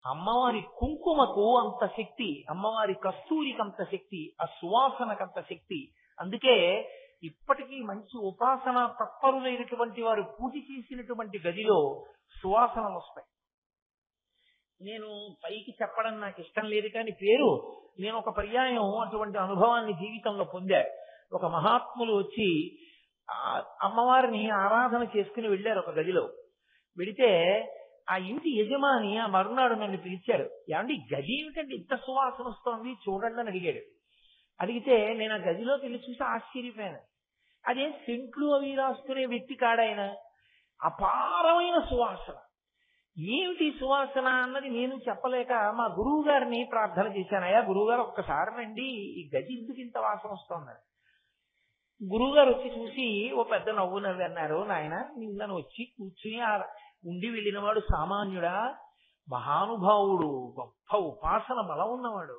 అమ్మవారి కుంకుమకు అంత శక్తి, అమ్మవారి కస్తూరికి అంత శక్తి, ఆ సువాసనకు అంత శక్తి. అందుకే ఇప్పటికీ మంచి ఉపాసన తత్పరులైనటువంటి వారు పూజ చేసినటువంటి గదిలో సువాసనలు వస్తాయి. నేను పైకి చెప్పడం నాకు ఇష్టం లేదు, కానీ నేను ఒక పర్యాయం అటువంటి అనుభవాన్ని జీవితంలో పొందా. ఒక మహాత్ములు వచ్చి అమ్మవారిని ఆరాధన చేసుకుని వెళ్ళారు ఒక గదిలో. వెడితే ఆ ఇంటి యజమాని ఆ మరునాడు నన్ను పిలిచాడు. ఏమండి గది ఏమిటంటే ఇంత సువాసన వస్తోంది చూడండి అని అడిగాడు. అడిగితే నేను ఆ గదిలోకి వెళ్ళి చూసి ఆశ్చర్యపోయాను. అదే సెంట్లు అవి రాసుకునే వ్యక్తి కాడాయన. అపారమైన సువాసన. ఏమిటి సువాసన అన్నది నేను చెప్పలేక మా గురువు గారిని ప్రార్థన చేశాను. అయ్యా గురువుగారు ఒక్కసారి రండి, ఈ గది ఎందుకు ఇంత వాసన వస్తోందని. గురువు గారు వచ్చి చూసి ఓ పెద్ద నవ్వు నవ్వి అన్నారు, నాయన నిన్నను వచ్చి కూర్చుని ఉండి వెళ్ళిన వాడు సామాన్యుడా, మహానుభావుడు, గొప్ప ఉపాసన బలం ఉన్నవాడు.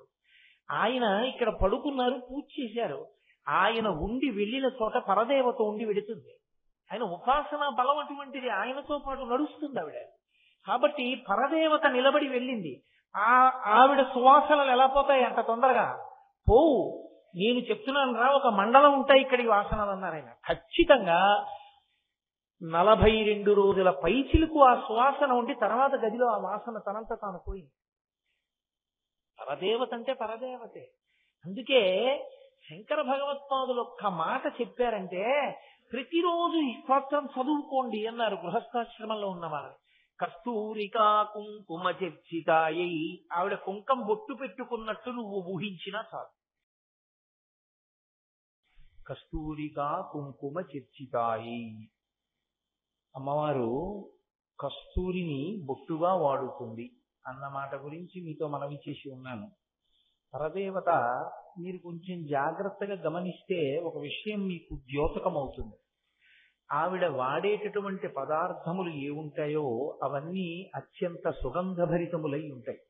ఆయన ఇక్కడ పడుకున్నారు, పూజ చేశారు. ఆయన ఉండి వెళ్ళిన చోట పరదేవత ఉండి వెడుతుంది. ఆయన ఉపాసన బలం అటువంటిది, ఆయనతో పాటు నడుస్తుంది ఆవిడ. కాబట్టి పరదేవత నిలబడి వెళ్ళింది. ఆవిడ సువాసనలు ఎలా పోతాయి అంత తొందరగా పోవు. నేను చెప్తున్నాను రా, ఒక మండలం ఉంటాయి ఇక్కడి వాసనలు అన్నారు ఆయన. ఖచ్చితంగా 42 రోజుల పైచిలకు ఆ సువాసన ఉండి తర్వాత గదిలో ఆ వాసన తనంత తాను పోయింది. పరదేవత అంటే పరదేవతే. అందుకే శంకర భగవత్పాదులు ఒక్క మాట చెప్పారంటే ప్రతిరోజు ఈ స్తోత్రం చదువుకోండి అన్నారు గృహస్థాశ్రమంలో ఉన్నవారు. కస్తూరికా కుంకుమ చర్చితాయై, ఆవిడ కుంకం బొట్టు పెట్టుకున్నట్టు నువ్వు ఊహించినా చాలు. కస్తూరికా కుంకుమ చర్చితాయి, అమ్మవారు కస్తూరిని బొట్టుగా వాడుతుంది అన్నమాట గురించి మీతో మనవి చేసి ఉన్నాను. పరదేవత మీరు కొంచెం జాగ్రత్తగా గమనిస్తే ఒక విషయం మీకు ద్యోతకమవుతుంది. ఆవిడ వాడేటటువంటి పదార్థములు ఏముంటాయో అవన్నీ అత్యంత సుగంధభరితములై ఉంటాయి.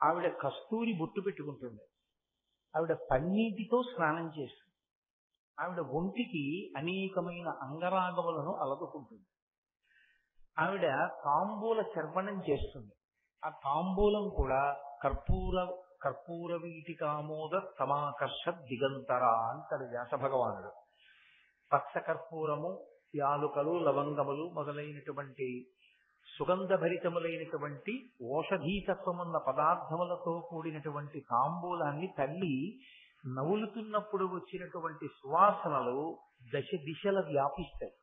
ఆవిడ కస్తూరి బొట్టు పెట్టుకుంటుంది. ఆవిడ పన్నీటితో స్నానం చేస్తుంది. ఆవిడ ఒంటికి అనేకమైన అంగరాగములను అలదుకుంటుంది. ఆవిడ తాంబూల చర్వణం చేస్తుంది. ఆ తాంబూలం కూడా కర్పూర వీటికామోద సమాకర్ష దిగంతరా అంటాడు వ్యాస భగవానుడు. పచ్చ కర్పూరము, యాలుకలు, లవంగములు మొదలైనటువంటి సుగంధభరితములైనటువంటి ఓషధీతత్వమున్న పదార్థములతో కూడినటువంటి తాంబూలాన్ని తల్లి నవ్వులుతున్నప్పుడు వచ్చినటువంటి సువాసనలు దశ దిశల వ్యాపిస్తాయి.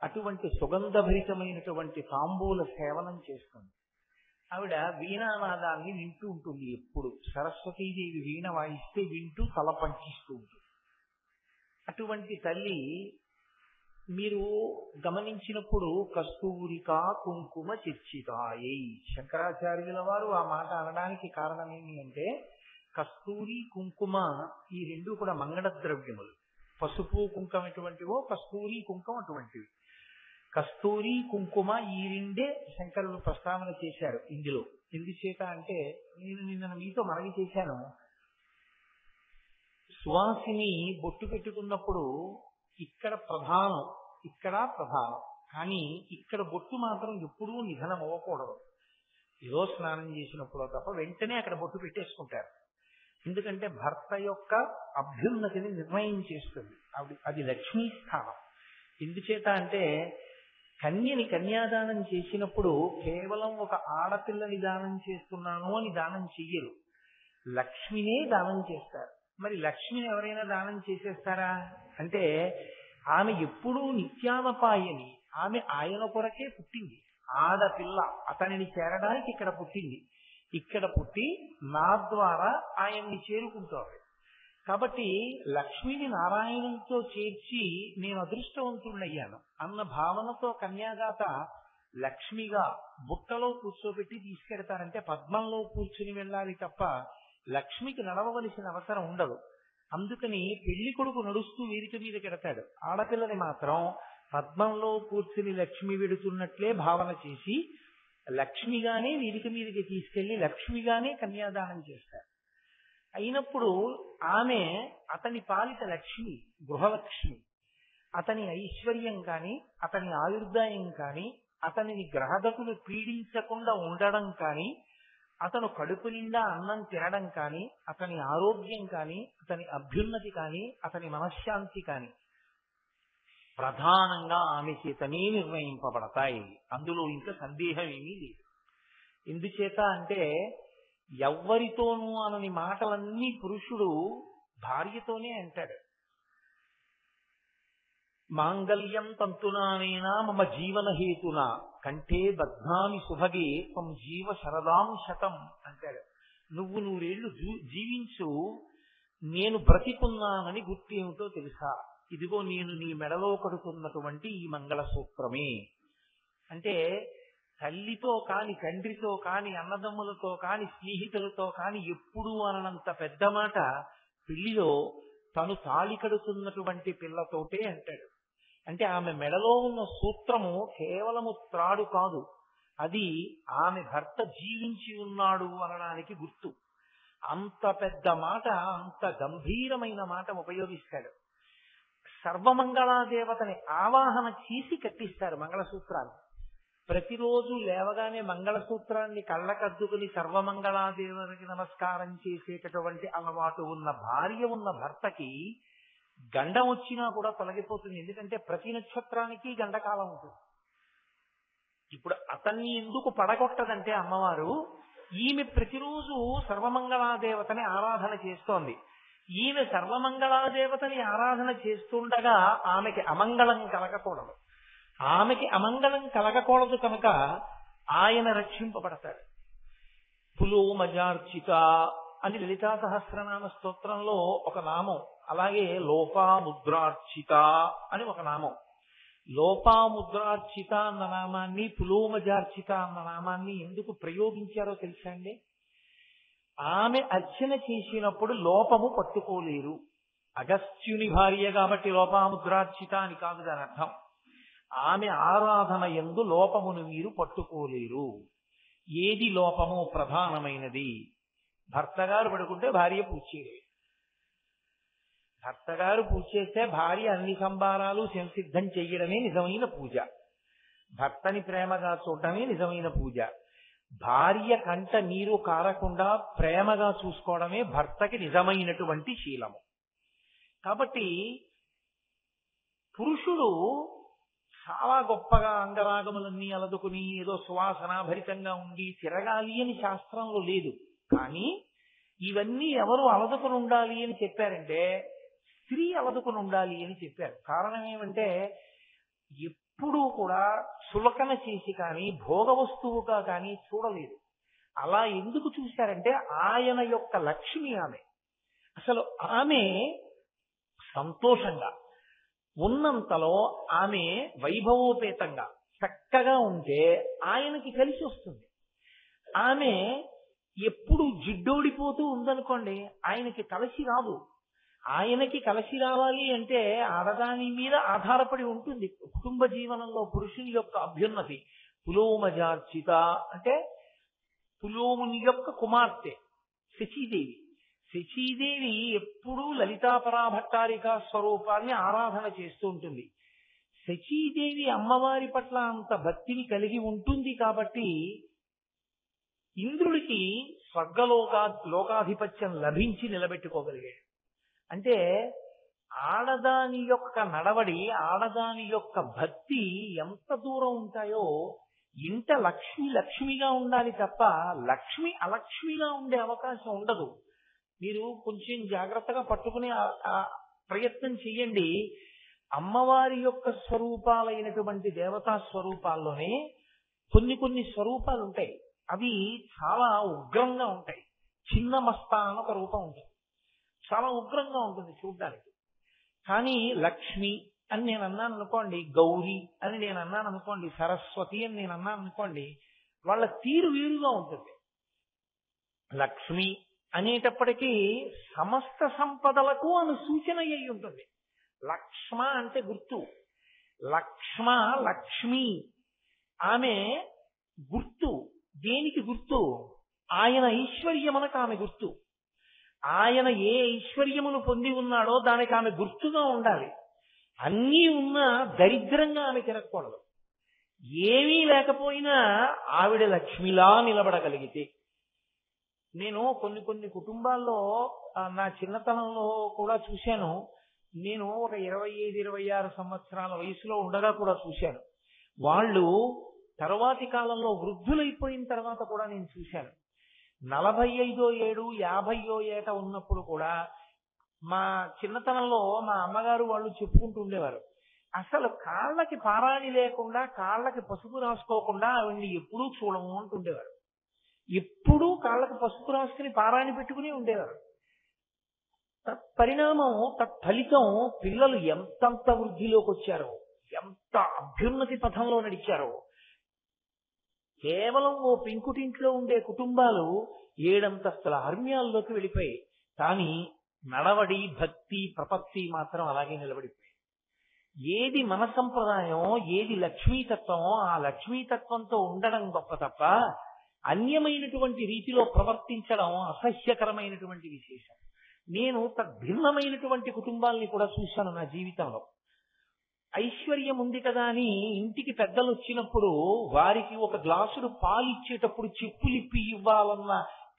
అటువంటి సుగంధభరితమైనటువంటి తాంబూల సేవనం చేస్తుంది. ఆవిడ వీణానాదాన్ని వింటూ ఉంటుంది. ఎప్పుడు సరస్వతీదేవి వీణ వాయిస్తే వింటూ తల పంచిస్తూ ఉంటుంది. అటువంటి తల్లి మీరు గమనించినప్పుడు కస్తూరికా కుంకుమ చర్చితాయై, శంకరాచార్యుల వారు ఆ మాట అనడానికి కారణం ఏమి అంటే కస్తూరి కుంకుమ ఈ రెండు కూడా మంగళ ద్రవ్యములు. పసుపు కుంకుమ ఎటువంటివో కస్తూరి కుంకుమ అటువంటివి. కస్తూరి కుంకుమ ఈ రెండే శంకరులు ప్రస్తావన చేశారు ఇందులో. ఎందుచేత అంటే నేను నిన్న మీతో మనవి చేశాను, సువాసిని బొట్టు పెట్టుకున్నప్పుడు ఇక్కడ ప్రధానం, ఇక్కడ ప్రధానం, కానీ ఇక్కడ బొట్టు మాత్రం ఎప్పుడూ నిధనం అవ్వకూడదు. ఏదో స్నానం చేసినప్పుడు తప్ప వెంటనే అక్కడ బొట్టు పెట్టేసుకుంటారు. ఎందుకంటే భర్త యొక్క అభ్యున్నతిని నిర్ణయం చేస్తుంది. అది లక్ష్మీ స్థానం. ఎందుచేత అంటే కన్యని కన్యాదానం చేసినప్పుడు కేవలం ఒక ఆడపిల్లని దానం చేస్తున్నాను అని దానం చెయ్యరు, లక్ష్మినే దానం చేస్తారు. మరి లక్ష్మిని ఎవరైనా దానం చేసేస్తారా అంటే ఆమె ఎప్పుడూ నిత్యానపాయని, ఆమె ఆయన కొరకే పుట్టింది. ఆడపిల్ల అతనిని చేరడానికి ఇక్కడ పుట్టింది. ఇక్కడ పుట్టి నా ద్వారా ఆయన్ని చేరుకుంటాడు. కాబట్టి లక్ష్మిని నారాయణునితో చేర్చి నేను అదృష్టవంతుడయ్యాను అన్న భావనతో కన్యాదాత లక్ష్మిగా బుట్టలో కూర్చోబెట్టి తీసుకెడతారంటే పద్మంలో కూర్చుని వెళ్ళాలి తప్ప లక్ష్మికి నడవవలసిన అవసరం ఉండదు. అందుకని పెళ్లి కొడుకు నడుస్తూ వేదిక మీద కెడతాడు. ఆడపిల్లని మాత్రం పద్మంలో కూర్చుని లక్ష్మి వెడుతున్నట్లే భావన చేసి లక్ష్మిగానే వేదిక మీదకి తీసుకెళ్లి లక్ష్మిగానే కన్యాదానం చేస్తారు. అయినప్పుడు ఆమె అతని పాలిట లక్ష్మి, గృహలక్ష్మి. అతని ఐశ్వర్యం కానీ, అతని ఆయుర్దాయం కానీ, అతనిని గ్రహగతులు పీడించకుండా ఉండడం కానీ, అతను కడుపు నిండా అన్నం తినడం కానీ, అతని ఆరోగ్యం కానీ, అతని అభ్యున్నతి కానీ, అతని మనశ్శాంతి కానీ ప్రధానంగా ఆమె చేతనే నిర్ణయింపబడతాయి. అందులో ఇంకా సందేహం ఏమీ లేదు. ఎందుచేత అంటే ఎవ్వరితోనూ అనని మాటలన్నీ పురుషుడు భార్యతోనే అంటాడు. మాంగళ్యం తంతునానేనా మమ జీవన హేతునా కంఠే బధ్నామి సుభగే త్వం జీవ శరదాం శతం అంటాడు. నువ్వు నూరేళ్లు జీవించు, నేను బ్రతికున్నానని గుర్తేమిటో తెలుసా? ఇదిగో నేను నీ మెడలో కడుతున్నటువంటి ఈ మంగళసూత్రమే. అంటే తల్లితో కాని, తండ్రితో కాని, అన్నదమ్ములతో కాని, స్నేహితులతో కాని ఎప్పుడూ అననంత పెద్ద మాట పెళ్లిలో తను తాళి కడుతున్నటువంటి పిల్లతోటే అంటాడు. అంటే ఆమె మెడలో ఉన్న సూత్రము కేవలము త్రాడు కాదు, అది ఆమె భర్త జీవించి ఉన్నాడు అనడానికి గుర్తు. అంత పెద్ద మాట, అంత గంభీరమైన మాట ఉపయోగిస్తాడు. సర్వమంగళాదేవతని ఆవాహన చేసి కట్టిస్తారు మంగళసూత్రాన్ని. ప్రతిరోజు లేవగానే మంగళసూత్రాన్ని కళ్ళకద్దుకుని సర్వమంగళాదేవతకి నమస్కారం చేసేటటువంటి అలవాటు ఉన్న భార్య ఉన్న భర్తకి గండం వచ్చినా కూడా తొలగిపోతుంది. ఎందుకంటే ప్రతి నక్షత్రానికి గండకాలం ఉంటుంది. ఇప్పుడు అతన్ని ఎందుకు పడగొట్టదంటే అమ్మవారు, ఈమె ప్రతిరోజు సర్వమంగళాదేవతని ఆరాధన చేస్తోంది. ఈమె సర్వమంగళాదేవతని ఆరాధన చేస్తుండగా ఆమెకి అమంగళం కలగకూడదు. ఆమెకి అమంగళం కలగకూడదు కనుక ఆయన రక్షింపబడతాడు. పులోమజార్చిత అని లలితా సహస్రనామ స్తోత్రంలో ఒక నామం, అలాగే లోపాముద్రార్చిత అని ఒక నామం. లోపాముద్రార్చిత అన్న నామాన్ని, పులోమజార్చిత అన్న నామాన్ని ఎందుకు ప్రయోగించారో తెలుసా అండి? ఆమె అర్చన చేసినప్పుడు లోపము పట్టుకోలేరు. అగస్త్యుని భార్య కాబట్టి లోపాముద్రార్చిత అని కాదు దాని అర్థం. ఆమె ఆరాధన యందు లోపమును మీరు పట్టుకోలేరు. ఏది లోపము? ప్రధానమైనది. భర్తగారు పడుకుంటే భార్య పూజ చేయలేదు. భర్తగారు పూజ చేస్తే భార్య అన్ని సంబారాలు సంసిద్ధం చెయ్యడమే నిజమైన పూజ. భర్తని ప్రేమగా చూడటమే నిజమైన పూజ. భార్య కంట నీరు కారకుండా ప్రేమగా చూసుకోవడమే భర్తకి నిజమైనటువంటి శీలము. కాబట్టి పురుషుడు చాలా గొప్పగా అంగరాగములన్నీ అలదుకుని ఏదో సువాసనాభరితంగా ఉండి తిరగాలి అని శాస్త్రంలో లేదు. కానీ ఇవన్నీ ఎవరు అలదుకుని ఉండాలి అని చెప్పారంటే స్త్రీ అలదుకుని ఉండాలి అని చెప్పారు. కారణం ఏమంటే ఎప్పుడూ కూడా చులకన చేసి కానీ భోగ వస్తువుగా కానీ చూడలేదు. అలా ఎందుకు చూశారంటే ఆయన యొక్క లక్ష్మి ఆమె. అసలు ఆమె సంతోషంగా ఉన్నంతలో ఆమె వైభవోపేతంగా చక్కగా ఉంటే ఆయనకి కలిసి వస్తుంది. ఆమె ఎప్పుడు జిడ్డోడిపోతూ ఉందనుకోండి, ఆయనకి కలిసి రాదు. ఆయనకి కలిసి రావాలి అంటే ఆడదాని మీద ఆధారపడి ఉంటుంది. కుటుంబ జీవనంలో పురుషుని యొక్క అభ్యున్నతి. పులోమజార్చిత అంటే పులోముని యొక్క కుమార్తె శచీదేవి. శచీదేవి ఎప్పుడూ లలితాపరాభట్టారిక స్వరూపాన్ని ఆరాధన చేస్తూ ఉంటుంది. శచీదేవి అమ్మవారి పట్ల అంత భక్తిని ఉంటుంది కాబట్టి ఇంద్రుడికి లోకాధిపత్యం లభించి నిలబెట్టుకోగలిగాడు. అంటే ఆడదాని యొక్క నడవడి, ఆడదాని యొక్క భక్తి ఎంత దూరం ఉంటాయో, ఇంట లక్ష్మి లక్ష్మిగా ఉండాలి తప్ప లక్ష్మి అలక్ష్మిగా ఉండే అవకాశం ఉండదు. మీరు కొంచెం జాగ్రత్తగా పట్టుకునే ప్రయత్నం చెయ్యండి. అమ్మవారి యొక్క స్వరూపాలైనటువంటి దేవతా స్వరూపాల్లోనే కొన్ని స్వరూపాలు ఉంటాయి. అవి చాలా ఉగ్రంగా ఉంటాయి. చిన్న మస్తా అని ఒక రూపం ఉంటుంది, చాలా ఉగ్రంగా ఉంటుంది చూడ్డానికి. కానీ లక్ష్మి అని నేను అన్నాను అనుకోండి, గౌరీ అని నేను అన్నాను అనుకోండి, సరస్వతి అని నేను అన్నాను అనుకోండి, వాళ్ళ తీరు వేరుగా ఉంటుంది. లక్ష్మి అనేటప్పటికీ సమస్త సంపదలకు అను సూచన అయి ఉంటుంది. లక్ష్మ అంటే గుర్తు. లక్ష్మ లక్ష్మి ఆమె గుర్తు. దేనికి గుర్తు? ఆయన ఐశ్వర్యమునకు ఆమె గుర్తు. ఆయన ఏ ఐశ్వర్యమును పొంది ఉన్నాడో దానికి ఆమె గుర్తుగా ఉండాలి. అన్నీ ఉన్నా దరిద్రంగా ఆమె తిరగకూడదు. ఏమీ లేకపోయినా ఆవిడ లక్ష్మిలా నిలబడగలిగితే, నేను కొన్ని కొన్ని కుటుంబాల్లో నా చిన్నతనంలో కూడా చూశాను. నేను ఒక 25-26 సంవత్సరాల వయసులో ఉండగా కూడా చూశాను. వాళ్ళు తర్వాతి కాలంలో వృద్ధులైపోయిన తర్వాత కూడా నేను చూశాను. 45ో ఏడు 50ో ఏట ఉన్నప్పుడు కూడా మా చిన్నతనంలో మా అమ్మగారు వాళ్ళు చెప్పుకుంటూ ఉండేవారు, అసలు కాళ్ళకి పారాణి లేకుండా, కాళ్ళకి పసుపు రాసుకోకుండా ఆవిడ్ని ఎప్పుడూ చూడము అంటుండేవారు. ఎప్పుడూ కాళ్ళకి పసుపు రాసుకుని పారాణి పెట్టుకుని ఉండేవారు. తత్పరిణామం, తత్ఫలితం పిల్లలు ఎంతంత వృద్ధిలోకి వచ్చారో, ఎంత అభ్యున్నతి పథంలో నడిచారో. కేవలం ఓ పెంకుటింట్లో ఉండే కుటుంబాలు 7 అంతస్తుల హర్మ్యాల్లోకి వెళ్ళిపోయాయి. కానీ నడవడి, భక్తి, ప్రపత్తి మాత్రం అలాగే నిలబడిపోయాయి. ఏది మన సంప్రదాయం, ఏది లక్ష్మీతత్వం, ఆ లక్ష్మీతత్వంతో ఉండడం గొప్ప తప్ప అన్యమైనటువంటి రీతిలో ప్రవర్తించడం అసహ్యకరమైనటువంటి విశేషం. నేను తద్భిన్నమైనటువంటి కుటుంబాలని కూడా చూశాను నా జీవితంలో. ఐశ్వర్యం ఉంది కదా అని ఇంటికి పెద్దలు వచ్చినప్పుడు వారికి ఒక గ్లాసుడు పాలు ఇచ్చేటప్పుడు చెప్పులిప్పి ఇవ్వాలన్న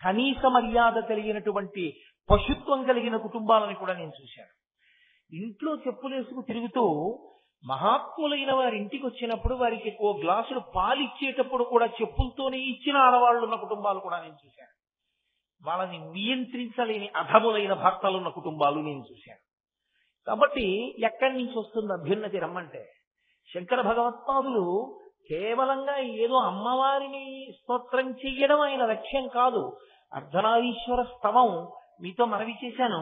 కనీస మర్యాద కలిగినటువంటి పశుత్వం కలిగిన కుటుంబాలను కూడా నేను చూశాను. ఇంట్లో చెప్పులేసుకు తిరుగుతూ మహాత్ములైన వారి ఇంటికి వచ్చినప్పుడు వారికి ఓ గ్లాసుడు పాలు ఇచ్చేటప్పుడు కూడా చెప్పులతోనే ఇచ్చిన ఆడవాళ్ళు ఉన్న కుటుంబాలు కూడా నేను చూశాను. వాళ్ళని నియంత్రించలేని అధములైన భర్తలున్న కుటుంబాలు నేను చూశాను. కాబట్టి ఎక్కడి నుంచి వస్తుంది అభ్యున్నతి రమ్మంటే? శంకర భగవత్పాదులు కేవలంగా ఏదో అమ్మవారిని స్తోత్రం చెయ్యడం ఆయన లక్ష్యం కాదు. అర్ధనారీశ్వర స్తవం మీతో మనవి చేశాను,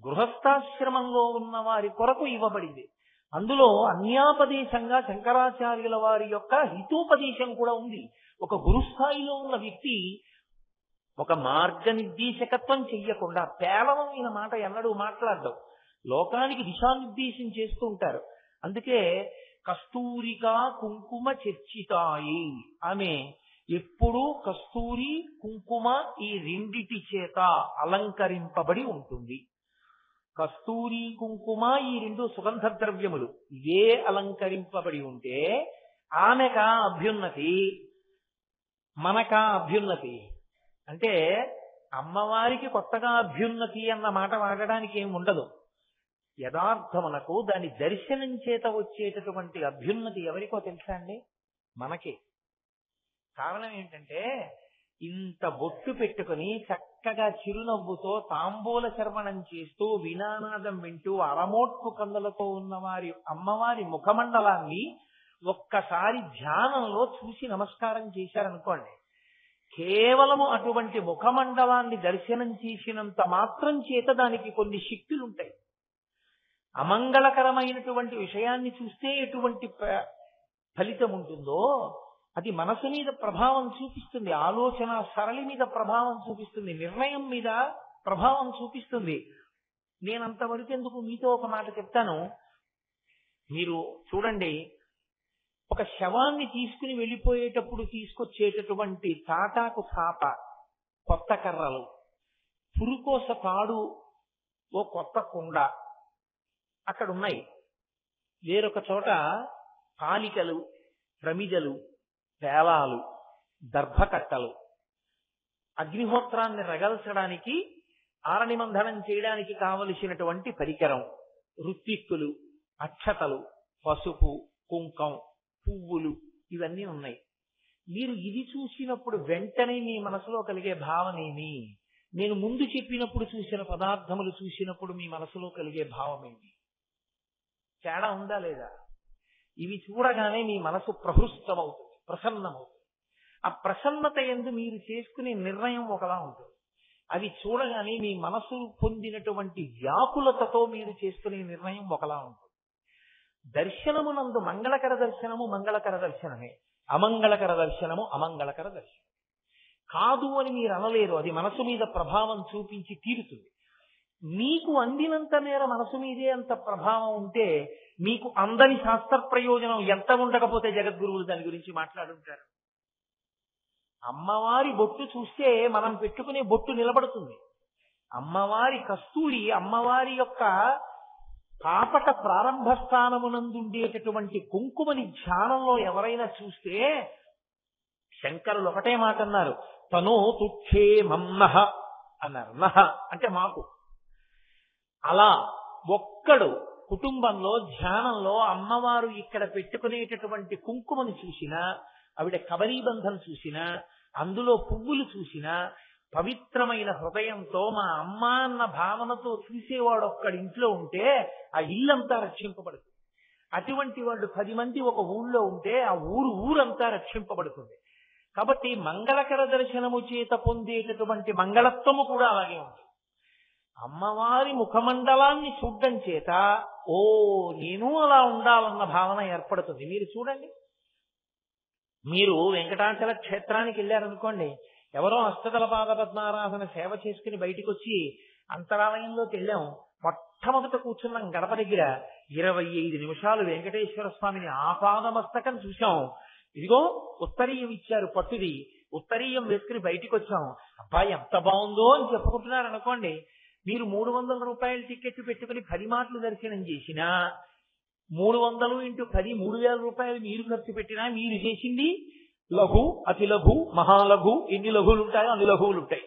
గృహస్థాశ్రమంలో ఉన్న వారి కొరకు ఇవ్వబడింది. అందులో అన్యాపదేశంగా శంకరాచార్యుల వారి యొక్క హితోపదేశం కూడా ఉంది. ఒక గురుస్థాయిలో ఉన్న వ్యక్తి ఒక మార్గనిర్దేశకత్వం చెయ్యకుండా పేలవమైన మాట ఎన్నడూ మాట్లాడడం, లోకానికి దిశానిర్దేశం చేస్తూ ఉంటారు. అందుకే కస్తూరికా కుంకుమ చర్చితాయి, ఆమె ఎప్పుడూ కస్తూరి కుంకుమ ఈ రెండిటి చేత అలంకరింపబడి ఉంటుంది. కస్తూరి కుంకుమ ఈ 2 సుగంధ ద్రవ్యములు ఇవే అలంకరింపబడి ఉంటే ఆమెకా అభ్యున్నతి, మనకా అభ్యున్నతి. అంటే అమ్మవారికి కొత్తగా అభ్యున్నతి అన్న మాట వాడడానికి ఏమి ఉండదు. యథార్థమునకు దాని దర్శనం చేత వచ్చేటటువంటి అభ్యున్నతి ఎవరికో తెలుసా అండి? మనకే. కారణం ఏంటంటే ఇంత బొట్టు పెట్టుకుని చక్కగా చిరునవ్వుతో తాంబూల శర్మణం చేస్తూ వినానాదం వింటూ అరమోట్కు కందులతో ఉన్నవారి అమ్మవారి ముఖమండలాన్ని ఒక్కసారి ధ్యానంలో చూసి నమస్కారం చేశారనుకోండి, కేవలము అటువంటి ముఖమండలాన్ని దర్శనం చేసినంత మాత్రం చేత దానికి కొన్ని శక్తులుంటాయి. అమంగళకరమైనటువంటి విషయాన్ని చూస్తే ఎటువంటి ఫలితం ఉంటుందో అది మనసు మీద ప్రభావం చూపిస్తుంది, ఆలోచన సరళి మీద ప్రభావం చూపిస్తుంది, నిర్ణయం మీద ప్రభావం చూపిస్తుంది. నేనంతవరకు ఎందుకు మీతో ఒక మాట చెప్తాను. మీరు చూడండి, ఒక శవాన్ని తీసుకుని వెళ్ళిపోయేటప్పుడు తీసుకొచ్చేటటువంటి తాటాకు చాప, కొత్త కర్రలు, పురుకోస తాడు, ఓ కొత్త కుండ అక్కడ ఉన్నాయి. వేరొక చోట పాలికలు, ప్రమిదలు, పేలాలు, దర్భకట్టలు, అగ్నిహోత్రాన్ని రగల్చడానికి, ఆరణిమంధనం చేయడానికి కావలసినటువంటి పరికరం, రుత్తిక్కులు, అక్షతలు, పసుపు, కుంకం, పువ్వులు, ఇవన్నీ ఉన్నాయి. మీరు ఇది చూసినప్పుడు వెంటనే మీ మనసులో కలిగే భావనేమి? నేను ముందు చెప్పినప్పుడు చూసిన పదార్థములు చూసినప్పుడు మీ మనసులో కలిగే భావమేమి? తేడా ఉందా లేదా? ఇవి చూడగానే మీ మనసు ప్రహృష్టమవుతుంది, ప్రసన్నమవుతుంది. ఆ ప్రసన్నత యందు మీరు చేసుకునే నిర్ణయం ఒకలా ఉంటుంది. అవి చూడగానే మీ మనసు పొందినటువంటి వ్యాకులతతో మీరు చేసుకునే నిర్ణయం ఒకలా ఉంటుంది. దర్శనమునందు మంగళకర దర్శనము మంగళకర దర్శనమే, అమంగళకర దర్శనము అమంగళకర దర్శనం కాదు అని మీరు అనలేరు. అది మనసు మీద ప్రభావం చూపించి తీరుతుంది. మీకు అందినంత మేర మనసు మీదే అంత ప్రభావం ఉంటే మీకు అందని శాస్త్ర ప్రయోజనం ఎంత ఉండకపోతే జగద్గురువులు దాని గురించి మాట్లాడుంటారు. అమ్మవారి బొట్టు చూస్తే మనం పెట్టుకునే బొట్టు నిలబడుతుంది. అమ్మవారి కస్తూరి, అమ్మవారి యొక్క పాపట ప్రారంభ స్థానమునందుండేటటువంటి కుంకుమని ధ్యానంలో ఎవరైనా చూస్తే శంకరులు ఒకటే మాట అన్నారు, తనో తుక్షేమం నహ అన్నారు. నహ అంటే మాకు. అలా ఒక్కడు కుటుంబంలో ధ్యానంలో అమ్మవారు ఇక్కడ పెట్టుకునేటటువంటి కుంకుమని చూసినా, ఆవిడ కబరీబంధం చూసినా, అందులో పువ్వులు చూసినా, పవిత్రమైన హృదయంతో మా అమ్మ అన్న భావనతో చూసేవాడు ఒక్కడి ఇంట్లో ఉంటే ఆ ఇల్లంతా రక్షింపబడుతుంది. అటువంటి వాళ్ళు 10 మంది ఒక ఊళ్ళో ఉంటే ఆ ఊరంతా రక్షింపబడుతుంది. కాబట్టి మంగళకర దర్శనము చేత పొందేటటువంటి మంగళత్వము కూడా అలాగే ఉంది. అమ్మవారి ముఖమండలాన్ని చూడడం చేత ఓ నేను అలా ఉండాలన్న భావన ఏర్పడుతుంది. మీరు చూడండి, మీరు వెంకటాచల క్షేత్రానికి వెళ్ళారనుకోండి, ఎవరో అష్టదళ పాద పద్మారాధన సేవ చేసుకుని బయటికి వచ్చి అంతరాలయంలోకి వెళ్ళాం, మొట్టమొదట కూర్చున్నాం గడప దగ్గర 25 నిమిషాలు వెంకటేశ్వర స్వామిని ఆపాదమస్తకం చూశాం. ఇదిగో ఉత్తరీయం ఇచ్చారు పట్టుది, ఉత్తరీయం వేసుకుని బయటికి వచ్చాం. అబ్బాయి ఎంత బాగుందో అని చెప్పుకుంటున్నారు అనుకోండి. మీరు 300 రూపాయల టికెట్ పెట్టుకుని 10 మాటలు దర్శనం చేసినా 300 × 10 3000 రూపాయలు మీరు ఖర్చు పెట్టినా మీరు చేసింది లఘు, అతి లఘు, మహాలఘు, ఎన్ని లఘువులు ఉంటాయో అన్ని లఘువులు ఉంటాయి.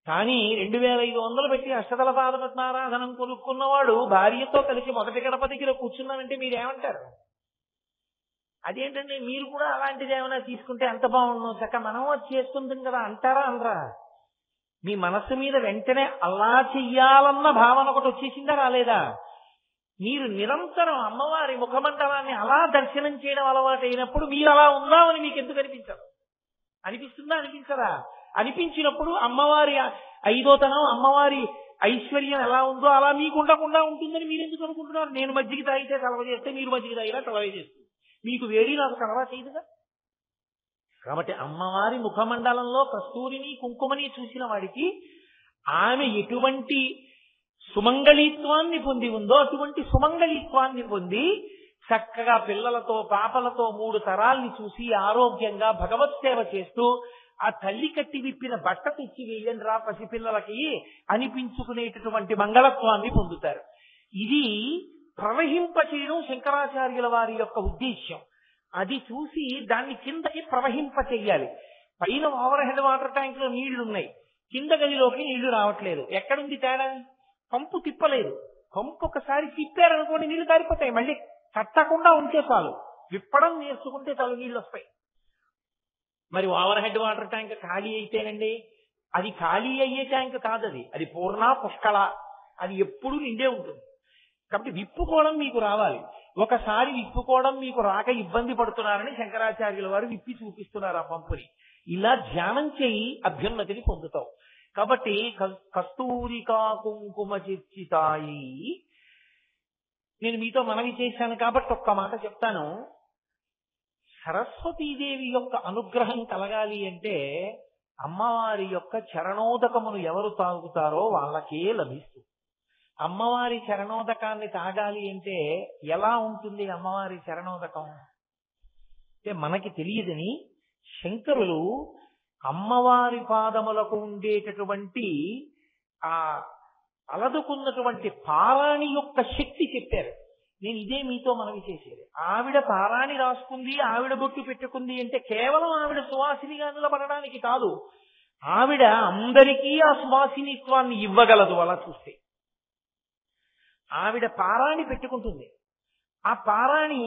కానీ 2500 పెట్టి అష్టదళ పాద పద్మారాధనం కొనుక్కున్నవాడు భార్యతో కలిసి మొదటి గడప దగ్గర కూర్చున్నానంటే మీరేమంటారు? అదేంటంటే మీరు కూడా అలాంటిది ఏమైనా తీసుకుంటే ఎంత బాగుండు, చక్క మనం అది చేసుకుంటాం కదా అంటారా అనరా? మీ మనస్సు మీద వెంటనే అలా చెయ్యాలన్న భావన ఒకటి వచ్చేసిందా రాలేదా? మీరు నిరంతరం అమ్మవారి ముఖమండలాన్ని అలా దర్శనం చేయడం అలవాటు అయినప్పుడు మీరు అలా ఉందామని మీకు ఎందుకు అనిపించదు? అనిపిస్తుందా అనిపించదా? అనిపించినప్పుడు అమ్మవారి ఐదోతనం, అమ్మవారి ఐశ్వర్యం ఎలా ఉందో అలా మీకు ఉండకుండా ఉంటుందని మీరు ఎందుకు అనుకుంటున్నారు? నేను మజ్జిగ తాగితే కలవ చేస్తే మీరు మజ్జిగ తాగినా కలవ చేస్తుంది, మీకు వేడి నాకు కలవ చేయదుగా. కాబట్టి అమ్మవారి ముఖమండలంలో కస్తూరిని కుంకుమని చూసిన వాడికి ఆమె ఎటువంటి సుమంగళీత్వాన్ని పొంది ఉందో అటువంటి సుమంగళీత్వాన్ని పొంది చక్కగా పిల్లలతో పాపలతో 3 తరాల్ని చూసి ఆరోగ్యంగా భగవత్ సేవ చేస్తూ ఆ తల్లి కట్టి విప్పిన బట్ట తెచ్చి వేయండి రా పసిపిల్లలకి అనిపించుకునేటటువంటి మంగళత్వాన్ని పొందుతారు. ఇది ప్రవహింపచేయడం శంకరాచార్యుల వారి యొక్క ఉద్దేశ్యం. అది చూసి దాన్ని కిందకి ప్రవహింప చెయ్యాలి. పైన ఓవర్ హెడ్ వాటర్ ట్యాంక్ లో నీళ్లున్నాయి, కింద గదిలోకి నీళ్లు రావట్లేదు. ఎక్కడుంది తేడా? పంపు తిప్పలేదు. పంపు ఒకసారి తిప్పారనుకోండి నీళ్లు కారిపోతాయి. మళ్ళీ కట్టకుండా ఉంటే చాలు, విప్పడం నేర్చుకుంటే చాలు నీళ్ళు వస్తాయి. మరి ఓవర్ హెడ్ వాటర్ ట్యాంక్ ఖాళీ అయితేనండి, అది ఖాళీ అయ్యే ట్యాంక్ కాదు, అది పూర్ణ పుష్కళ, అది ఎప్పుడు నిండే ఉంటుంది. కాబట్టి విప్పుకోవడం మీకు రావాలి. ఒకసారి విప్పుకోవడం మీకు రాక ఇబ్బంది పడుతున్నారని శంకరాచార్యుల వారు విప్పి చూపిస్తున్నారు ఆ పంపుని. ఇలా ధ్యానం చేయి అభ్యున్నతిని పొందుతావు. కాబట్టి కస్తూరికా కుంకుమ చిర్చితాయి. నేను మీతో మనవి చేశాను కాబట్టి ఒక్క మాట చెప్తాను. సరస్వతీదేవి యొక్క అనుగ్రహం కలగాలి అంటే అమ్మవారి యొక్క చరణోదకమును ఎవరు తాగుతారో వాళ్ళకే లభిస్తుంది. అమ్మవారి చరణోదకాన్ని తాగాలి అంటే ఎలా ఉంటుంది అమ్మవారి చరణోదకం అంటే మనకి తెలియదని శంకరులు అమ్మవారి పాదములకు ఉండేటటువంటి ఆ అలదుకున్నటువంటి పారాణి యొక్క శక్తి చెప్పారు. నేను ఇదే మీతో మనవి చేసేది. ఆవిడ పారాణి రాసుకుంది, ఆవిడ బొట్టు పెట్టుకుంది అంటే కేవలం ఆవిడ సువాసినిగా నిలబడడానికి కాదు, ఆవిడ అందరికీ ఆ సువాసినిత్వాన్ని ఇవ్వగలదు. అలా చూస్తే ఆవిడ పారాణి పెట్టుకుంటుంది. ఆ పారాణి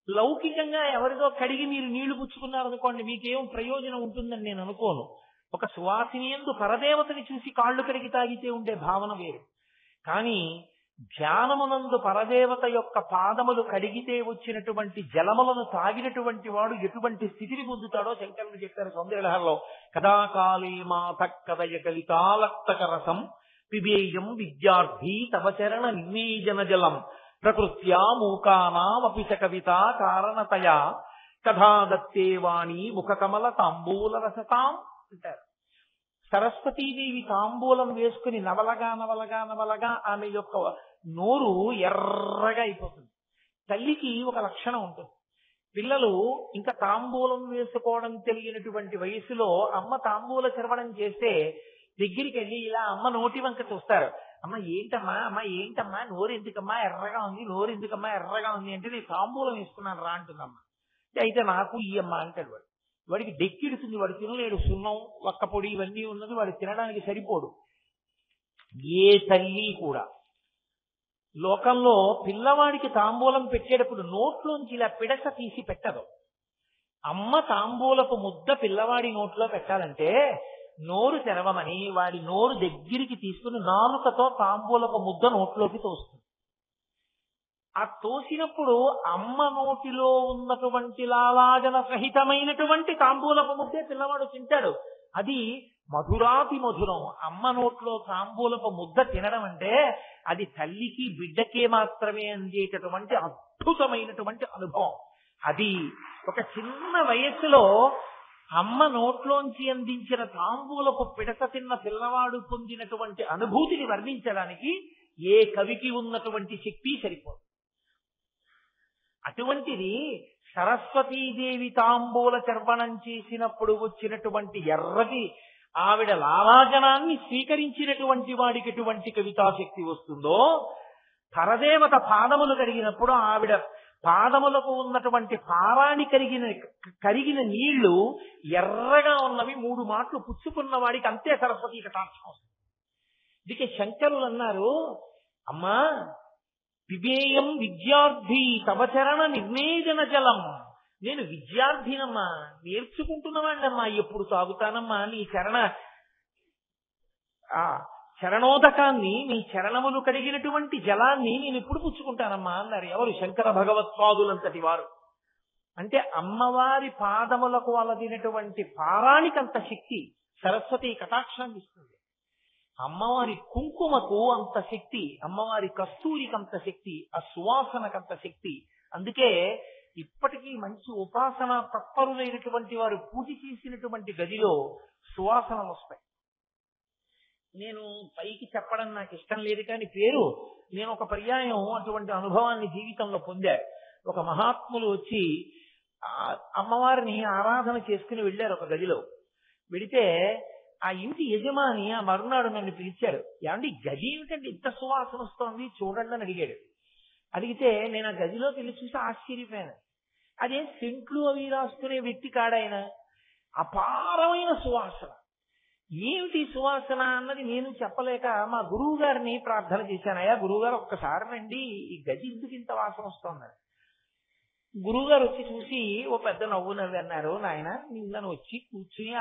లౌకికంగా ఎవరిదో కడిగి మీరు నీళ్లు పుచ్చుకున్నారనుకోండి, మీకేం ప్రయోజనం ఉంటుందని నేను అనుకోను. ఒక సువాసిని యందు పరదేవతని చూసి కాళ్ళు కడిగి తాగితే ఉండే భావన వేరు. కానీ ధ్యానమునందు పరదేవత యొక్క పాదములు కడిగితే వచ్చినటువంటి జలములను తాగినటువంటి వాడు ఎటువంటి స్థితిని పొందుతాడో శంకరుడు చెప్పారు సౌందర్యలహరిలో. కదాకాలే మాత కదయ కలితాలక్తక రసం పిబేయం విద్యార్థి తవ చరణ నివేజన జలం ప్రకృత్యా మూకానామపి చ కవిత కారణతయా కథా దత్తే వాణి ముఖకమల తాంబూల రసతాం అంటారు. సరస్వతీదేవి తాంబూలం వేసుకుని నవలగా నవలగా నవలగా ఆమె యొక్క నోరు ఎర్రగా అయిపోతుంది. తల్లికి ఒక లక్షణం ఉంటుంది. పిల్లలు ఇంకా తాంబూలం వేసుకోవడం తెలియనటువంటి వయసులో అమ్మ తాంబూల చర్వణం చేస్తే దగ్గరికి వెళ్ళి ఇలా అమ్మ నోటి వంక చూస్తారు. అమ్మ ఏంటమ్మా, అమ్మ ఏంటమ్మా, నోరు ఎందుకమ్మా ఎర్రగా ఉంది, నోరు ఎందుకమ్మా ఎర్రగా ఉంది అంటే నేను తాంబూలం వేసుకున్నాను రా అంటుందమ్మా. అయితే నాకు ఈ అమ్మ అంటాడు వాడు. వాడికి డెక్కిడుతుంది, వాడు తినలేడు, సున్నం ఒక్క పొడి ఇవన్నీ ఉన్నది, వాడు తినడానికి సరిపోడు. ఏ తల్లి కూడా లోకంలో పిల్లవాడికి తాంబూలం పెట్టేటప్పుడు నోట్లోంచి ఇలా పిడస తీసి పెట్టదు. అమ్మ తాంబూలపు ముద్ద పిల్లవాడి నోట్లో పెట్టాలంటే నోరు తెరవమని వాడి నోరు దగ్గరికి తీసుకుని నాలుకతో తాంబూలపు ముద్ద నోట్లోకి తోస్తుంది. ఆ తోసినప్పుడు అమ్మ నోటిలో ఉన్నటువంటి లాలాజల సహితమైనటువంటి తాంబూలపు ముద్దే పిల్లవాడు తింటాడు. అది మధురాతి మధురం. అమ్మ నోట్లో తాంబూలపు ముద్ద తినడం అంటే అది తల్లికి బిడ్డకే మాత్రమే అందేటటువంటి అద్భుతమైనటువంటి అనుభవం. అది ఒక చిన్న వయస్సులో అమ్మ నోట్లోంచి అందించిన తాంబూలపు పిడత తిన్న పిల్లవాడు పొందినటువంటి అనుభూతిని వర్ణించడానికి ఏ కవికి ఉన్నటువంటి శక్తి సరిపోదు. అటువంటిది సరస్వతీదేవి తాంబూల చర్వణం చేసినప్పుడు వచ్చినటువంటి ఎర్రటి ఆవిడ లాలాజనాన్ని స్వీకరించినటువంటి వాడికి ఎటువంటి కవితాశక్తి వస్తుందో, పరదేవత పాదములు కడిగినప్పుడు ఆవిడ పాదములకు ఉన్నటువంటి పారాణి కరిగిన నీళ్లు ఎర్రగా ఉన్నవి 3 మాటలు పుచ్చుకున్న వాడికి అంతే సరస్వతీ కటాక్షం వస్తుంది. అందుకే శంకరులు అన్నారు, అమ్మా పిబేయం విద్యార్థి తవచరణ నిర్ణేజన జలం. నేను విద్యార్థినమ్మా, నేర్చుకుంటున్నవాడినమ్మా, ఎప్పుడు తాగుతానమ్మా నీ చరణోదకాన్ని, నీ చరణములు కడిగినటువంటి జలాన్ని నేను ఎప్పుడు పుచ్చుకుంటానమ్మా అన్నారు. ఎవరు? శంకర భగవత్పాదులంతటి వారు. అంటే అమ్మవారి పాదములకు అలదినటువంటి పారాణికంత శక్తి సరస్వతి కటాక్షాన్ని ఇస్తుంది. అమ్మవారి కుంకుమకు అంత శక్తి, అమ్మవారి కస్తూరికంత శక్తి, ఆ సువాసనకంత శక్తి. అందుకే ఇప్పటికీ మంచి ఉపాసన తత్పరులైనటువంటి వారు పూజ చేసినటువంటి గదిలో సువాసనలు వస్తాయి. నేను పైకి చెప్పడం నాకు ఇష్టం లేదు కానీ నేను ఒక పర్యాయం అటువంటి అనుభవాన్ని జీవితంలో పొందా. ఒక మహాత్ములు వచ్చి అమ్మవారిని ఆరాధన చేసుకుని వెళ్ళారు ఒక గదిలో. వెడితే ఆ ఇంటి యజమాని ఆ మరునాడు నన్ను పిలిచాడు. ఏమండి గది ఏమిటంటే ఇంత సువాసన వస్తోంది చూడండి అని అడిగాడు. అడిగితే నేను ఆ గదిలోకి వెళ్ళి చూసి ఆశ్చర్యపోయాను. అదే సెంట్లు అవి రాసుకునే వ్యక్తి కాడాయన, అపారమైన సువాసన. ఏమిటి సువాసన అన్నది నేను చెప్పలేక మా గురువు గారిని ప్రార్థన చేశాను. అయ్యా గురువుగారు ఒక్కసారి రండి, ఈ గది ఎందుకు ఇంత వాసన వస్తోందని. గురువు గారు వచ్చి చూసి ఓ పెద్ద నవ్వు నవ్వి అన్నారు, నాయన నిన్నను వచ్చి కూర్చుని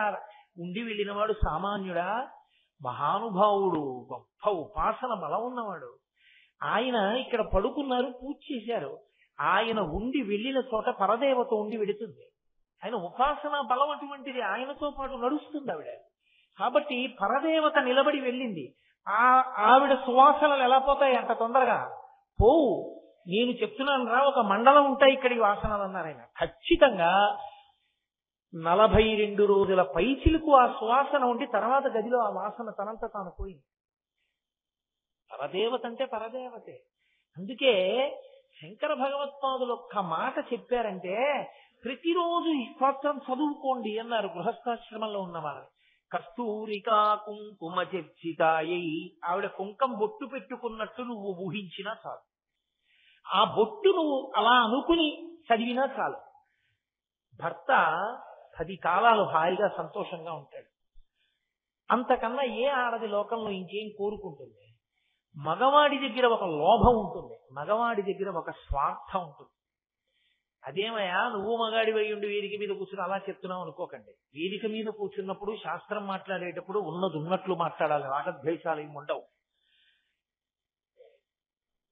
ఉండి వెళ్ళిన వాడు సామాన్యుడా, మహానుభావుడు, గొప్ప ఉపాసన బలం ఉన్నవాడు. ఆయన ఇక్కడ పడుకున్నారు, పూజ చేశారు. ఆయన ఉండి వెళ్ళిన చోట పరదేవత ఉండి వెడుతుంది. ఆయన ఉపాసన బలం అటువంటిది, ఆయనతో పాటు నడుస్తుంది ఆవిడ. కాబట్టి పరదేవత నిలబడి వెళ్ళింది. ఆవిడ సువాసనలు ఎలా పోతాయి అంత తొందరగా? పోవు. నేను చెప్తున్నాను రా, ఒక మండలం ఉంటాయి ఇక్కడి వాసనలు అన్నారు ఆయన. ఖచ్చితంగా 42 రోజుల పైచిలకు ఆ సువాసన ఉండి తర్వాత గదిలో ఆ వాసన తనంత తాను పోయింది. పరదేవత అంటే పరదేవతే. అందుకే శంకర భగవత్పాదులు ఒక్క మాట చెప్పారంటే ప్రతిరోజు ఈ స్తోత్రం చదువుకోండి అన్నారు గృహస్థాశ్రమంలో ఉన్న వాళ్ళని. కస్తూరికా కుంకుమ చర్చితాయై. ఆవిడ కుంకం బొట్టు పెట్టుకున్నట్టు నువ్వు ఊహించినా చాలు, ఆ బొట్టు నువ్వు అలా అనుకుని చదివినా చాలు, భర్త 10 కాలాలు హాయిగా సంతోషంగా ఉంటాడు. అంతకన్నా ఏ ఆడది లోకంలో ఇంకేం కోరుకుంటుంది? మగవాడి దగ్గర ఒక లోభం ఉంటుంది, మగవాడి దగ్గర ఒక స్వార్థం ఉంటుంది. అదేమయ్యా నువ్వు మగాడి వై ఉండి వేదిక మీద కూర్చుని అలా చెప్తున్నావు అనుకోకండి. వేదిక మీద కూర్చున్నప్పుడు శాస్త్రం మాట్లాడేటప్పుడు ఉన్నది ఉన్నట్లు మాట్లాడాలి, రాగద్వేషాలు ఏమి ఉండవు.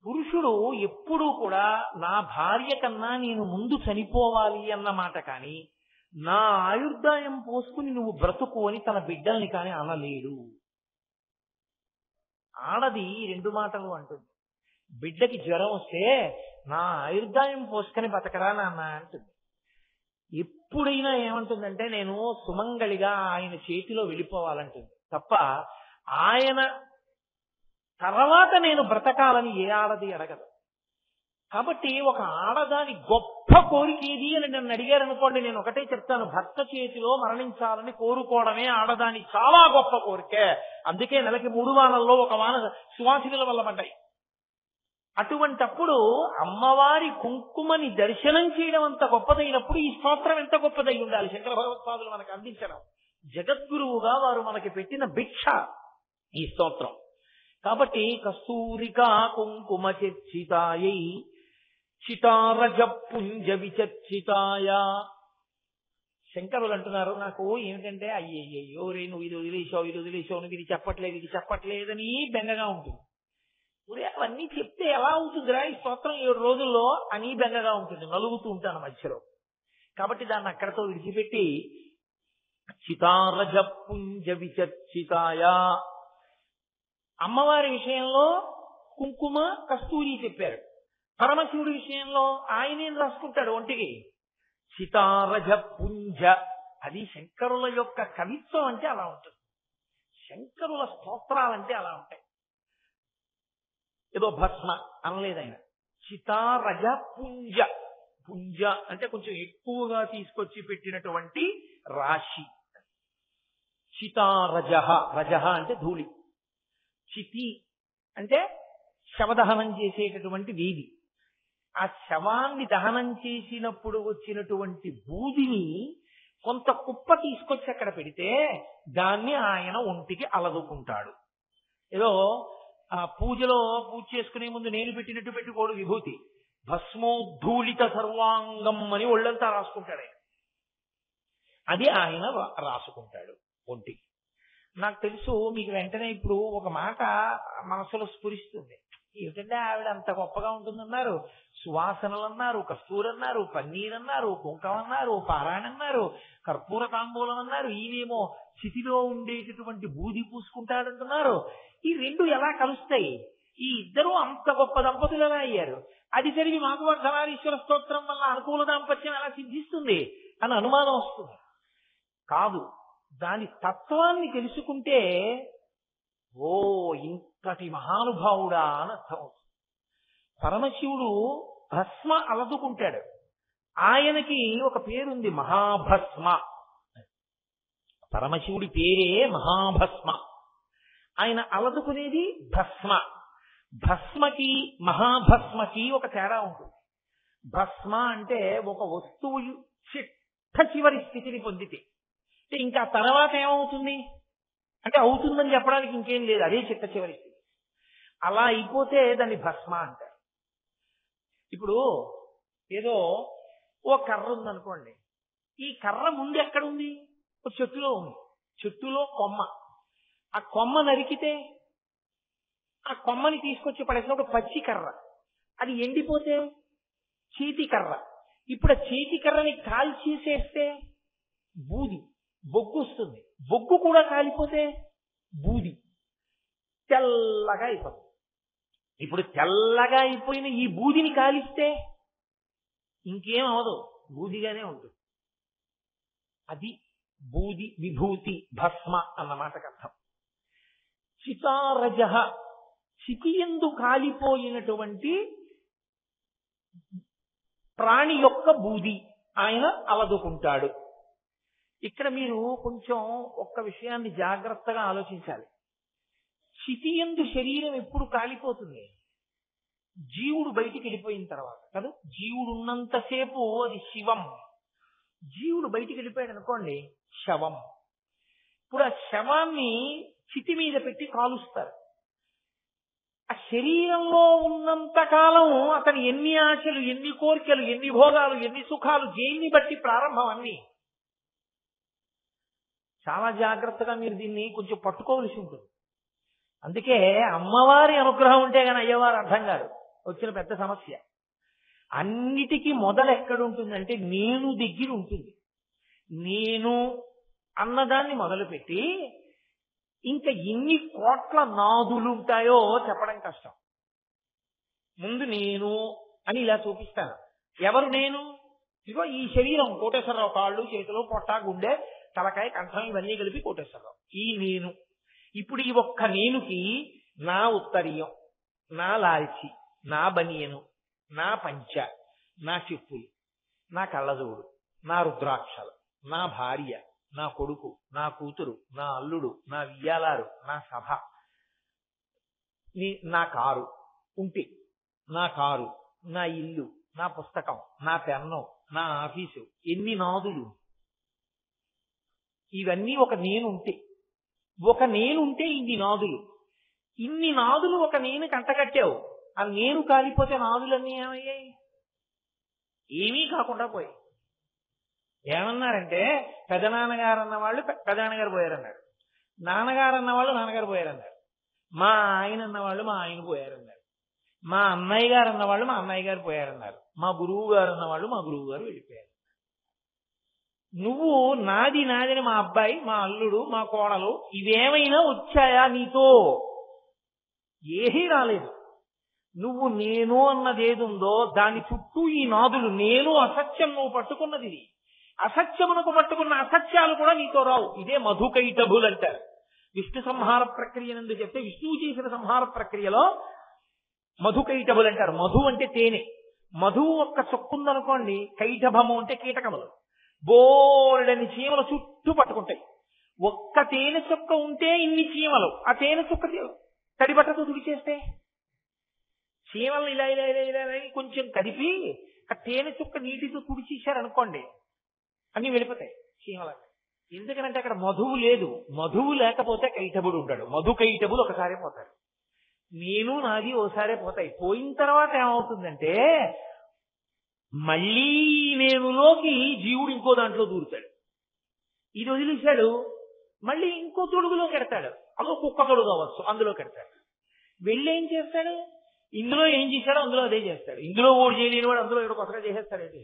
పురుషుడు ఎప్పుడూ కూడా నా భార్య కన్నా నేను ముందు చనిపోవాలి అన్న మాట కానీ, నా ఆయుర్దాయం పోసుకుని నువ్వు బ్రతుకు అని తన బిడ్డల్ని కానీ అనలేడు. ఆడది 2 మాటలు అంటుంది. బిడ్డకి జ్వరం వస్తే నా ఆయుర్దాయం పోసుకొని బతకరా నాన్న అంటుంది. ఎప్పుడైనా ఏమంటుందంటే నేను సుమంగళిగా ఆయన చేతిలో వెళ్ళిపోవాలంటుంది తప్ప ఆయన తర్వాత నేను బ్రతకాలని ఏ ఆడది అడగదు. కాబట్టి ఒక ఆడదాని గొప్ప కోరిక ఏది అని నన్ను అడిగారు అనుకోండి, నేను ఒకటే చెప్తాను, భర్త చేతిలో మరణించాలని కోరుకోవడమే ఆడదాని చాలా గొప్ప కోరికే. అందుకే నెలకి 3 వానల్లో ఒక వాన సువాసినుల వల్ల పడ్డాయి. అటువంటప్పుడు అమ్మవారి కుంకుమని దర్శనం చేయడం అంత గొప్పదైనప్పుడు ఈ స్తోత్రం ఎంత గొప్పదై ఉండాలి. శంకర భగవత్పాదులు మనకు అందించడం, జగద్గురువుగా వారు మనకి పెట్టిన భిక్ష ఈ స్తోత్రం. కాబట్టి కస్తూరికా కుంకుమ చర్చితాయై చితారజ పుంజ విచర్చితాయ. శంకరులు అంటున్నారు, నాకు ఏమిటంటే అయ్యయ్యో రే నువ్వు ఇది వదిలేసావు నువ్వు ఇది చెప్పట్లేదని బెంగగా ఉంటుంది. అవన్నీ చెప్తే ఎలా అవుతుందిరా ఈ స్తోత్రం 7 రోజుల్లో అని బెంగగా ఉంటుంది, నలుగుతూ ఉంటాను మధ్యలో. కాబట్టి దాన్ని అక్కడతో విడిచిపెట్టి చితారజ పుంజ విచర్చితాయ. అమ్మవారి విషయంలో కుంకుమ కస్తూరి చెప్పారు. పరమశివుడి విషయంలో ఆయనేం రాసుకుంటాడు ఒంటికి? చితారజ పుంజ. అది శంకరుల యొక్క కవిత్వం అంటే అలా ఉంటుంది, శంకరుల స్తోత్రాలంటే అలా ఉంటాయి. ఏదో భస్మ అనలేదు ఆయన, చితారజ పుంజ. పుంజ అంటే కొంచెం ఎక్కువగా తీసుకొచ్చి పెట్టినటువంటి రాశి. చితారజ, రజ అంటే ధూళి, చితి అంటే శవదహనం చేసేటటువంటి వీధి. ఆ శవాన్ని దహనం చేసినప్పుడు వచ్చినటువంటి బూదిని కొంత కుప్ప తీసుకొచ్చి అక్కడ పెడితే దాన్ని ఆయన ఒంటికి అలదుకుంటాడు. ఏదో ఆ పూజలో పూజ చేసుకునే ముందు నేను పెట్టినట్టు పెట్టుకోడు విభూతి, భస్మోద్ధూళిత సర్వాంగం అని ఒళ్ళంతా రాసుకుంటాడు ఆయన. అది ఆయన రాసుకుంటాడు ఒంటికి. నాకు తెలుసు మీకు వెంటనే ఇప్పుడు ఒక మాట మనసులో స్ఫురిస్తుంది, ఏమిటంటే ఆవిడ అంత గొప్పగా ఉంటుందన్నారు, సువాసనలు అన్నారు, కస్తూరి అన్నారు, పన్నీర్ అన్నారు, కుంకం అన్నారు, పారాయణ అన్నారు, కర్పూర తాంబూలం అన్నారు, ఈయనేమో చితిలో ఉండేటటువంటి బూది పూసుకుంటాడంటున్నారు. ఈ రెండు ఎలా కలుస్తాయి? ఈ ఇద్దరు అంత గొప్ప దంపతులు ఎలా అయ్యారు? అది చదివి మాకు వర్ధనారీశ్వర స్తోత్రం వల్ల అనుకూల దాంపత్యం ఎలా సిద్ధిస్తుంది అని అనుమానం వస్తుంది. కాదు, దాని తత్వాన్ని తెలుసుకుంటే ఓ ఇంతటి మహానుభావుడా అని అర్థం. పరమశివుడు భస్మ అలదుకుంటాడు, ఆయనకి ఒక పేరుంది మహాభస్మ. పరమశివుడి పేరే మహాభస్మ. ఆయన అలదుకునేది భస్మ. భస్మకి మహాభస్మకి ఒక తేడా ఉంటుంది. భస్మ అంటే ఒక వస్తువు చిట్ట చివరి స్థితిని పొందితే, ఇంకా తర్వాత ఏమవుతుంది అంటే అవుతుందని చెప్పడానికి ఇంకేం లేదు, అదే చిట్ట చివరి స్థితి. అలా అయిపోతే దాన్ని భస్మ అంటారు. ఇప్పుడు ఏదో ఓ కర్ర ఉందనుకోండి, ఈ కర్ర ముందు ఎక్కడుంది? ఒక చెట్టులో ఉంది, చెట్టులో కొమ్మ. ఆ కొమ్మ నరికితే ఆ కొమ్మని తీసుకొచ్చి పడేసినప్పుడు పచ్చి కర్ర, అది ఎండిపోతే చేతి కర్ర. ఇప్పుడు ఆ చేతి కర్రని కాల్చేసేస్తే బూది, బొగ్గు వస్తుంది. బొగ్గు కూడా కాలిపోతే బూది తెల్లగా అయిపోతుంది. ఇప్పుడు తెల్లగా అయిపోయిన ఈ బూదిని కాలిస్తే ఇంకేం అవదు, బూదిగానే ఉంటుంది. అది బూది, విభూతి, భస్మ అన్న మాటకు అర్థం. చితారజ, చితియందు కాలిపోయినటువంటి ప్రాణి యొక్క బూది ఆయన అలదుకుంటాడు. ఇక్కడ మీరు కొంచెం ఒక్క విషయాన్ని జాగ్రత్తగా ఆలోచించాలి. చితియందు శరీరం ఎప్పుడు కాలిపోతుంది? జీవుడు బయటికి వెళ్ళిపోయిన తర్వాత కదా. జీవుడు ఉన్నంతసేపు అది శివం, జీవుడు బయటికి వెళ్ళిపోయాడు అనుకోండి శవం. ఇప్పుడు ఆ శవాన్ని చితి మీద పెట్టి కాలుస్తారు. ఆ శరీరంలో ఉన్నంత కాలం అతని ఎన్ని ఆశలు, ఎన్ని కోరికలు, ఎన్ని భోగాలు, ఎన్ని సుఖాలు, దేన్ని బట్టి ప్రారంభం అన్ని. చాలా జాగ్రత్తగా మీరు దీన్ని కొంచెం పట్టుకోవలసి ఉంటుంది. అందుకే అమ్మవారి అనుగ్రహం ఉంటే కానీ అయ్యవారు అర్థం కాదు, వచ్చిన పెద్ద సమస్య. అన్నిటికీ మొదలు ఎక్కడుంటుందంటే నేను దగ్గర ఉంటుంది. నేను అన్నదాన్ని మొదలుపెట్టి ఇంకా ఎన్ని కోట్ల నాదులు ఉంటాయో చెప్పడం కష్టం. ముందు నేను అని ఇలా చూపిస్తాను. ఎవరు నేను? ఇదిగో ఈ శరీరం, కోటేశ్వరరావు కాళ్ళు, చేతులు, పొట్ట, గుండె, తలకాయ, కంఠం ఇవన్నీ కలిపి కోటేశ్వరరావు. ఈ నేను. ఇప్పుడు ఈ ఒక్క నేనుకి నా ఉత్తరీయం, నా లాల్చి, నా బనియను, నా పంచ, నా చెప్పులు, నా కళ్ళజోడు, నా రుద్రాక్షలు, నా భార్య, నా కొడుకు, నా కూతురు, నా అల్లుడు, నా వియ్యాలారు, నా సభ, నా కారు ఉంటే, నా కారు, నా ఇల్లు, నా పుస్తకం, నా పెన్ను, నా ఆఫీసు, ఎన్ని నాదులు. ఇవన్నీ ఒక నేనుంటే, ఇన్ని నాదులు. ఇన్ని నాదులు ఒక నేను కంటకట్టావు. ఆ నేను కాలిపోతే నాదులన్నీ ఏమయ్యాయి? ఏమీ కాకుండా పోయాయి. ఏమన్నారంటే పెదనాన్నగారు అన్నవాళ్ళు పెదనాన్నగారు పోయారన్నారు, నాన్నగారు అన్నవాళ్ళు నాన్నగారు పోయారన్నారు, మా ఆయన అన్నవాళ్ళు మా ఆయన పోయారన్నారు, మా అన్నయ్య గారు అన్నవాళ్ళు మా అన్నయ్య గారు పోయారన్నారు, మా గురువు గారు అన్నవాళ్ళు మా గురువు గారు వెళ్ళిపోయారు. నువ్వు నాది నాదని మా అబ్బాయి, మా అల్లుడు, మా కోడలు ఇవేమైనా వచ్చాయా నీతో? ఏమీ రాలేదు. నువ్వు నేను అన్నది ఏదుందో దాని చుట్టూ ఈ నాదులు. నేను అసత్యం నువ్వు పట్టుకున్నది ఇది. అసత్యమునకు పట్టుకున్న అసత్యాలు కూడా నీతో రావు. ఇదే మధుకైటభులు అంటారు. విష్ణు సంహార ప్రక్రియ నందు చెప్తే విష్ణువు చేసిన సంహార ప్రక్రియలో మధుకైటభులు అంటారు. మధు అంటే తేనె. మధువు ఒక్క చొక్కుందనుకోండి, కైటభము అంటే కీటకములు. బోర్డని చీమలు చుట్టూ పట్టుకుంటాయి. ఒక్క తేనె చుక్క ఉంటే ఇన్ని చీమలు. ఆ తేనె చుక్క తడిబట్టతో తుడిచేస్తే చీమలను ఇలా ఇలా ఇలా ఇలా కొంచెం కదిపి ఆ తేనె చుక్క నీటితో తుడిచేశారనుకోండి, అన్ని వెళ్ళిపోతాయి చీమలకు. ఎందుకనంటే అక్కడ మధువు లేదు. మధువు లేకపోతే కైటభుడు ఉంటాడు. మధు కైటభులు ఒకసారి పోతారు. నేను నాది ఓసారే పోతాయి. పోయిన తర్వాత ఏమవుతుందంటే మళ్ళీ నేనులోకి జీవుడు ఇంకో దాంట్లో దూరుతాడు. ఇది వదిలేశాడు, మళ్ళీ ఇంకో తొడుగులోకి ఎడతాడు. అదో కుక్క తొడుగు అవ్వచ్చు, అందులోకి ఎడతాడు. వెళ్ళి ఏం చేస్తాడు? ఇందులో ఏం చేశాడో అందులో అదే చేస్తాడు. ఇందులో ఓడి చేయలేని వాడు అందులో ఏదో కొత్తగా చేసేస్తాడు. ఏంటి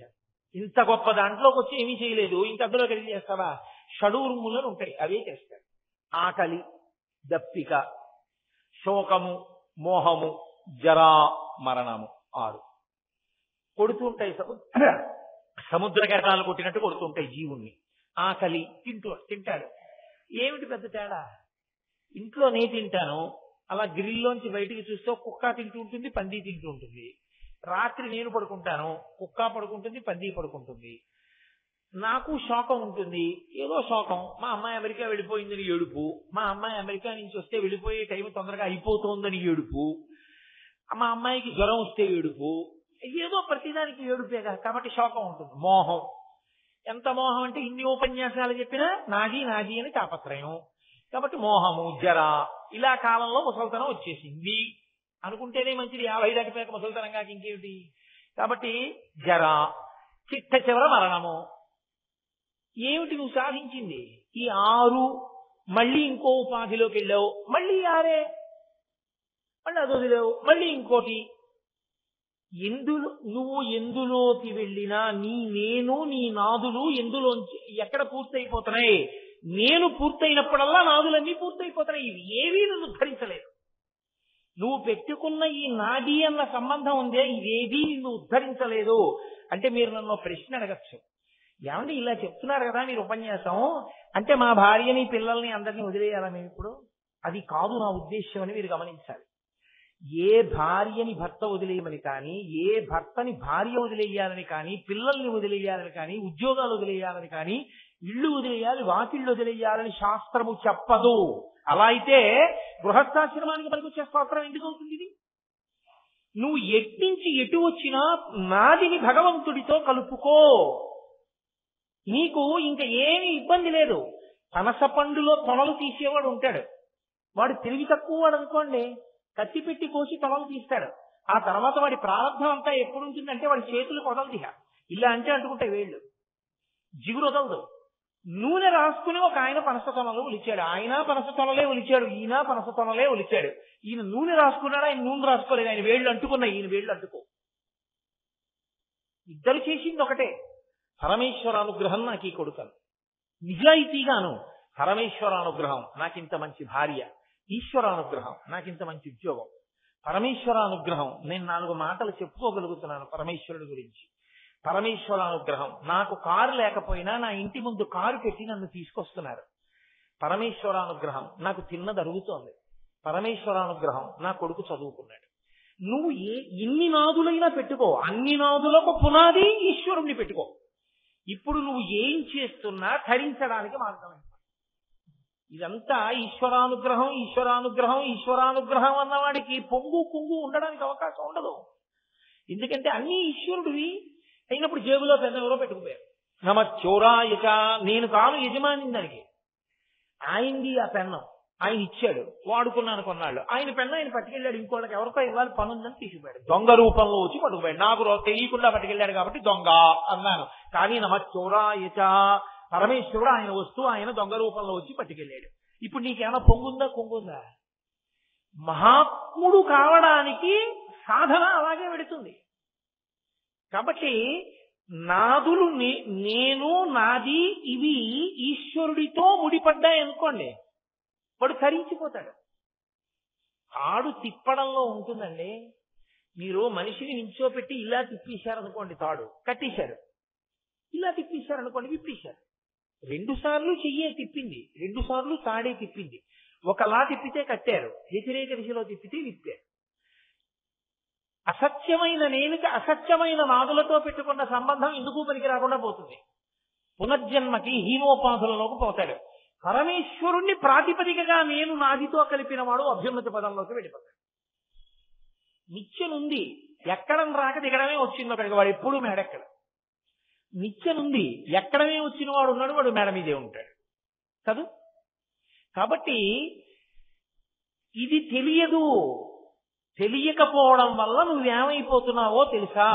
ఇంత గొప్ప దాంట్లోకి వచ్చి ఏమీ చేయలేదు, ఇంక అందులో కలిగి చేస్తావా? షడూర్ములను ఉంటాయి, అవే చేస్తాడు. ఆకలి, దప్పిక, శోకము, మోహము, జరా, మరణము 6 కొడుతుంటాయి. సముద్ర కెరటాలు కొట్టినట్టు కొడుతుంటాయి జీవుణ్ణి. ఆకలి, తింటాడు. ఏమిటి పెద్ద తేడా? ఇంట్లో నే తింటాను, అలా గ్రిల్లోంచి బయటికి చూస్తే కుక్క తింటూ ఉంటుంది, పంది తింటూ ఉంటుంది. రాత్రి నేను పడుకుంటాను, కుక్క పడుకుంటుంది, పంది పడుకుంటుంది. నాకు శోకం ఉంటుంది, ఏదో శోకం. మా అమ్మాయి అమెరికా వెళ్ళిపోయిందని ఏడుపు, మా అమ్మాయి అమెరికా నుంచి వస్తే వెళ్ళిపోయే టైం తొందరగా అయిపోతుందని ఏడుపు, మా అమ్మాయికి జ్వరం వస్తే ఏడుపు. ఏదో ప్రతిదానికి ఏడుపేగా, కాబట్టి శోకం ఉంటుంది. మోహం, ఎంత మోహం అంటే ఇన్ని ఉపన్యాసాలు చెప్పినా నాది నాది అని తాపత్రయం. కాబట్టి మోహము, జర, ఇలా కాలంలో ముసల్తనం వచ్చేసింది అనుకుంటేనే మంచిది. 50 దాటిపోయాక ముసల్తనం కాక ఇంకేమిటి? కాబట్టి జర, చిట్ట చివర మరణము. ఏమిటి నువ్వు సాధించింది? ఈ 6. మళ్ళీ ఇంకో ఉపాధిలోకి వెళ్ళావు, మళ్ళీ 6, మళ్ళీ అది వదిలేవు, మళ్ళీ ఇంకోటి. నువ్వు ఎందులోకి వెళ్ళినా నేను నీ నాదులు ఎందులోంచి ఎక్కడ పూర్తయిపోతున్నాయి? నేను పూర్తయినప్పుడల్లా నాదులన్నీ పూర్తయిపోతున్నాయి. ఇవి ఏవీ నన్ను ఉద్ధరించలేదు. నువ్వు పెట్టుకున్న ఈ నాది అన్న సంబంధం ఉందే, ఇవేదీ నిన్ను ఉద్ధరించలేదు. అంటే మీరు నన్ను ప్రశ్న అడగచ్చు, ఏమంటే ఇలా చెప్తున్నారు కదా మీరు ఉపన్యాసం, అంటే మా భార్యని పిల్లల్ని అందరినీ వదిలేయాలా మేము ఇప్పుడు? అది కాదు నా ఉద్దేశ్యం అని మీరు గమనించాలి. ఏ భార్యని భర్త వదిలేయమని కానీ, ఏ భర్తని భార్య వదిలేయాలని కానీ, పిల్లల్ని వదిలేయాలని కానీ, ఉద్యోగాలు వదిలేయాలని కానీ, ఇళ్ళు వదిలేయాలి, వాకిళ్ళు వదిలేయాలని శాస్త్రము చెప్పదు. అలా అయితే గృహస్థాశ్రమానికి పనికొచ్చే స్తోత్రం ఎందుకు అవుతుంది ఇది? నువ్వు ఎట్నుంచి ఎటు వచ్చినా నాదిని భగవంతుడితో కలుపుకో, నీకు ఇంకా ఏమీ ఇబ్బంది లేదు. పనస పండులో తొనలు తీసేవాడు ఉంటాడు, వాడు తెలివి తక్కువ వాడు అనుకోండి, కత్తి పెట్టి కోసి తొనలు తీస్తాడు. ఆ తర్వాత వాడి ప్రారంభం అంతా ఎప్పుడు ఉంటుందంటే వాడి చేతులు కొదలదిహ ఇలా అంటే అంటుకుంటాయి వేళ్ళు, జిగురు వదలదు. నూనె రాసుకుని ఒక ఆయన పనస తొనలు ఒలిచాడు, ఆయన పనస తొనలే ఒలిచాడు, ఈయన పనస తొనలే ఒలిచాడు. ఈయన నూనె రాసుకున్నాడు, ఆయన నూనె రాసుకోలేదు, ఆయన వేళ్ళు అంటుకున్నాయి, ఈయన వేళ్ళు అంటుకో. ఇద్దరు చేసింది ఒకటే. పరమేశ్వరానుగ్రహం నాకు ఈ కొడుకను, నిజాయితీగాను పరమేశ్వరానుగ్రహం నాకింత మంచి భార్య, ఈశ్వరానుగ్రహం నాకింత మంచి ఉద్యోగం, పరమేశ్వరానుగ్రహం నేను 4 మాటలు చెప్పుకోగలుగుతున్నాను పరమేశ్వరుడి గురించి, పరమేశ్వరానుగ్రహం నాకు కారు లేకపోయినా నా ఇంటి ముందు కారు పెట్టి నన్ను తీసుకొస్తున్నారు, పరమేశ్వరానుగ్రహం నాకు తిన్నది అరుగుతోంది, పరమేశ్వరానుగ్రహం నా కొడుకు చదువుకున్నాడు, నువ్వు ఎన్ని నాదులైనా పెట్టుకో, అన్ని నాదులకు పునాది ఈశ్వరుణ్ణి పెట్టుకో. ఇప్పుడు నువ్వు ఏం చేస్తున్నా ధరించడానికి మార్గం. ఇదంతా ఈశ్వరానుగ్రహం, ఈశ్వరానుగ్రహం, ఈశ్వరానుగ్రహం అన్నవాడికి పొంగు కుంగు ఉండడానికి అవకాశం ఉండదు. ఎందుకంటే అన్ని ఈశ్వరుడివి అయినప్పుడు జేబులో పెద్దెవరో పెట్టుకుపోయారు. నమచ్చోరాయచ, నేను కాను యజమాని దానికి. ఆయనది ఆ పెన్నం, ఆయన ఇచ్చాడు, వాడుకున్నాను కొన్నాళ్ళు. ఆయన పెన్ను ఆయన పట్టుకెళ్ళాడు, ఇంకోళ్ళకి ఎవరికో ఇవ్వాలి పని ఉందని తీసుకుపోయాడు. దొంగ రూపంలో వచ్చి పట్టుకుపోయాడు. నాకు తెలియకుండా పట్టుకెళ్ళాడు కాబట్టి దొంగ అన్నాను. కానీ నమచ్చోరాయచ, పరమేశ్వరుడు ఆయన వస్తువు ఆయన దొంగ రూపంలో వచ్చి పట్టుకెళ్ళాడు. ఇప్పుడు నీకేమైనా పొంగుందా కొంగుందా? మహాత్ముడు కావడానికి సాధన అలాగే పెడుతుంది. కాబట్టి నాదులు నేను, నాది, ఇవి ఈశ్వరుడితో ముడిపడ్డాయి అనుకోండి, వాడు తరించిపోతాడు. తాడు తిప్పడంలో ఉంటుందండి. మీరు మనిషిని నించోపెట్టి ఇలా తిప్పేశారనుకోండి, తాడు కట్టేశారు, ఇలా తిప్పేశారనుకోండి, విప్పేశారు. 2 సార్లు చెయ్యే తిప్పింది, 2 సార్లు తాడే తిప్పింది. ఒకలా తిప్పితే కట్టారు, వ్యతిరేక దిశలో తిప్పితే విప్పారు. అసత్యమైన నేనుకి అసత్యమైన నాదులతో పెట్టుకున్న సంబంధం ఎందుకు పనికి రాకుండా పోతుంది. పునర్జన్మకి హీనోపాధులలోకి పోతాడు. పరమేశ్వరుణ్ణి ప్రాతిపదికగా నేను నాదితో కలిపిన వాడు అభ్యున్నతి పదంలోకి వెళ్ళిపోతాడు. నిత్యనుంది, ఎక్కడం రాక దిగడమే వచ్చింది ఒకడికి, వాడు ఎప్పుడూ మేడెక్కడ. నిత్యనుంది, ఎక్కడమే వచ్చిన వాడు ఉన్నాడు, వాడు మేడ మీదే ఉంటాడు కదా. కాబట్టి ఇది తెలియకపోవడం వల్ల నువ్వేమైపోతున్నావో తెలుసా?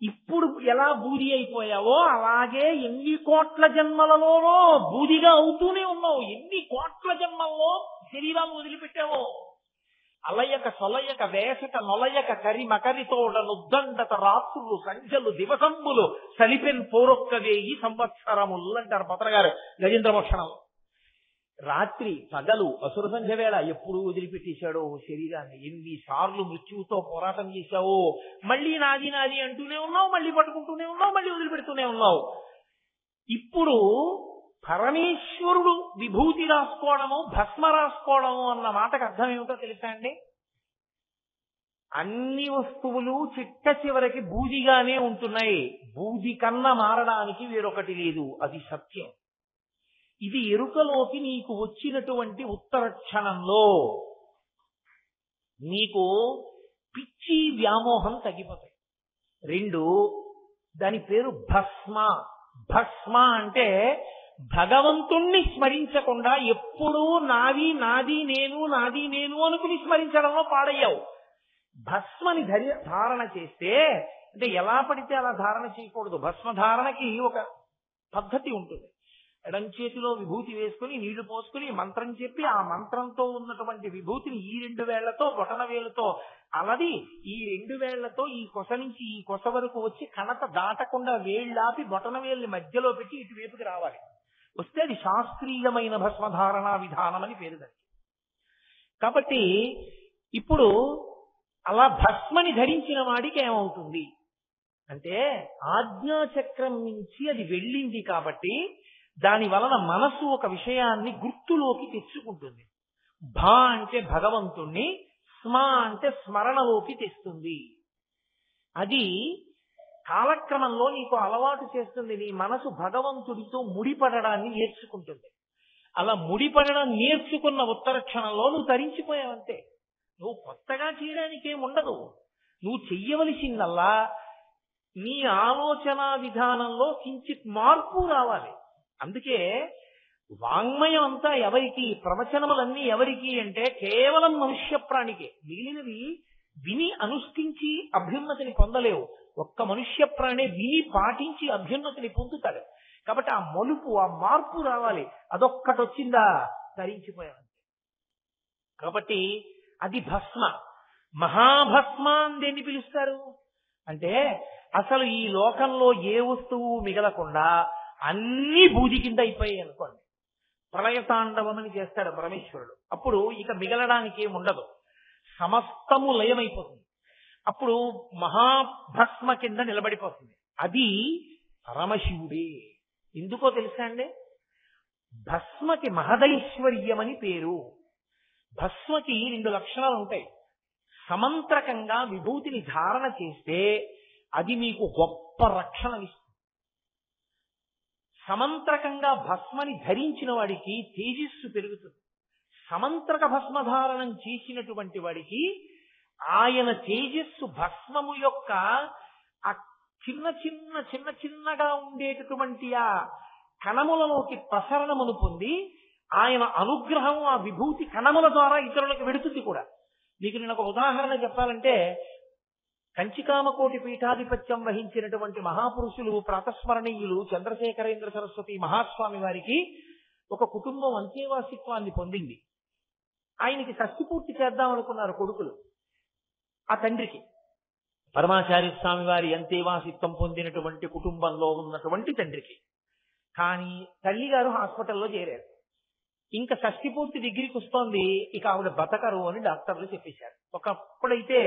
ఇప్పుడు ఎలా బూది అయిపోయావో అలాగే ఎన్ని కోట్ల జన్మలలోనో బూదిగా అవుతూనే ఉన్నావు. ఎన్ని కోట్ల జన్మల్లో శరీరాలు వదిలిపెట్టావో. అలయక సొలయక వేసక నొలయక కరి మకరితోడ నుద్దండత రాత్రులు సంఖ్యలు దివసంబులు సలిపెన్ పోరొక్క 1000 సంవత్సరములు అంటారు పత్ర గారు గజేంద్ర భక్షణం. రాత్రి పగలు అసుర సంధ్య వేళ ఎప్పుడు వదిలిపెట్టేశాడో శరీరాన్ని. ఎన్నిసార్లు మృత్యువుతో పోరాటం చేశావో. మళ్ళీ నాది నాది అంటూనే ఉన్నావు, మళ్ళీ పట్టుకుంటూనే ఉన్నావు, మళ్ళీ వదిలిపెడుతూనే ఉన్నావు. ఇప్పుడు పరమేశ్వరుడు విభూతి రాసుకోవడము, భస్మ రాసుకోవడము అన్న మాటకు అర్థం ఏమిటో తెలుసా అండి? అన్ని వస్తువులు చిట్ట చివరికి బూదిగానే ఉంటున్నాయి. బూది కన్నా మారడానికి వేరొకటి లేదు, అది సత్యం. ఇది ఎరుకలోకి నీకు వచ్చినటువంటి ఉత్తర క్షణంలో నీకు పిచ్చి వ్యామోహం తగ్గిపోతాయి. 2, దాని పేరు భస్మ. భస్మ అంటే భగవంతుణ్ణి స్మరించకుండా ఎప్పుడూ నాది నాది నేను, నాది నేను అనుకుని స్మరించడంలో పాడయ్యావు. భస్మని ధారణ చేస్తే, అంటే ఎలా పడితే అలా ధారణ చేయకూడదు. భస్మ ధారణకి ఒక పద్ధతి ఉంటుంది. ఎడం చేతిలో విభూతి వేసుకుని నీళ్లు పోసుకుని మంత్రం చెప్పి ఆ మంత్రంతో ఉన్నటువంటి విభూతిని ఈ 2 వేళ్లతో బొటన వేలుతో అలది ఈ 2 వేళ్లతో ఈ కొస నుంచి ఈ కొస వరకు వచ్చి కణత దాటకుండా వేళ్లాపి బొటన వేల్ని మధ్యలో పెట్టి ఇటువైపుకి రావాలి. వస్తే అది శాస్త్రీయమైన భస్మధారణ విధానం అని పేరు దానికి. కాబట్టి ఇప్పుడు అలా భస్మని ధరించిన వాడికి ఏమవుతుంది అంటే, ఆజ్ఞాచక్రం నుంచి అది వెళ్ళింది కాబట్టి దాని వలన మనసు ఒక విషయాన్ని గుర్తులోకి తెచ్చుకుంటుంది. భా అంటే భగవంతుణ్ణి, స్మ అంటే స్మరణలోకి తెస్తుంది. అది కాలక్రమంలో నీకు అలవాటు చేస్తుంది. నీ మనసు భగవంతుడితో ముడిపడడాన్ని నేర్చుకుంటుంది. అలా ముడిపడడం నేర్చుకున్న ఉత్తర క్షణంలో నువ్వు తరించిపోయావంతే. నువ్వు కొత్తగా చేయడానికి ఏముండదు. నువ్వు చెయ్యవలసిందల్లా నీ ఆలోచన విధానంలో కించిత్ మార్పు రావాలి. అందుకే వాంగ్మయం అంతా ఎవరికి, ప్రవచనములన్నీ ఎవరికి అంటే కేవలం మనుష్య ప్రాణికే. మిగిలినవి విని అనుష్ఠించి అభ్యున్నతిని పొందలేవు. ఒక్క మనుష్య ప్రాణి విని పాటించి అభ్యున్నతిని పొందుతాడు. కాబట్టి ఆ మలుపు, ఆ మార్పు రావాలి. అదొక్కటి వచ్చిందా ధరించిపోయావంతే. కాబట్టి అది భస్మ. మహాభస్మ అని దేన్ని పిలుస్తారు అంటే, అసలు ఈ లోకంలో ఏ వస్తువు మిగలకుండా అన్ని బూది కింద అయిపోయాయి అనుకోండి. ప్రళయతాండవమని చేస్తాడు పరమేశ్వరుడు. అప్పుడు ఇక మిగలడానికి ఏముండదు, సమస్తము లయమైపోతుంది. అప్పుడు మహాభస్మ కింద నిలబడిపోతుంది. అది పరమశివుడే. ఎందుకో తెలుసా అండి? భస్మకి మహదైశ్వర్యమని పేరు. భస్మకి 2 లక్షణాలు ఉంటాయి. సమంత్రకంగా విభూతిని ధారణ చేస్తే అది మీకు గొప్ప రక్షణ ఇస్తుంది. సమంత్రకంగా భస్మని ధరించిన వాడికి తేజస్సు పెరుగుతుంది. సమంత్రక భస్మధారణం చేసినటువంటి వాడికి ఆయన తేజస్సు భస్మము యొక్క ఆ చిన్నగా ఉండేటటువంటి ఆ కణములలోకి ప్రసరణమును పొంది ఆయన అనుగ్రహం ఆ విభూతి కణముల ద్వారా ఇతరులకు వెడుతుంది కూడా. మీకు నేను ఒక ఉదాహరణ చెప్పాలంటే, కంచికామకోటి పీఠాధిపత్యం వహించినటువంటి మహాపురుషులు ప్రాతస్మరణీయులు చంద్రశేఖరేంద్ర సరస్వతి మహాస్వామి వారికి ఒక కుటుంబం అంత్యేవాసిత్వాన్ని పొందింది. ఆయనకి షష్ఠి పూర్తి చేద్దాం అనుకున్నారు కొడుకులు. ఆ తండ్రికి పరమాచార్య స్వామి వారి అంత్యేవాసిత్వం పొందినటువంటి కుటుంబంలో ఉన్నటువంటి తండ్రికి. కానీ తల్లిగారు హాస్పిటల్లో చేరారు. ఇంకా షష్ఠి పూర్తి డిగ్రీకి వస్తోంది, ఇక ఆవిడ బతకరు అని డాక్టర్లు చెప్పేశారు. ఒకప్పుడైతే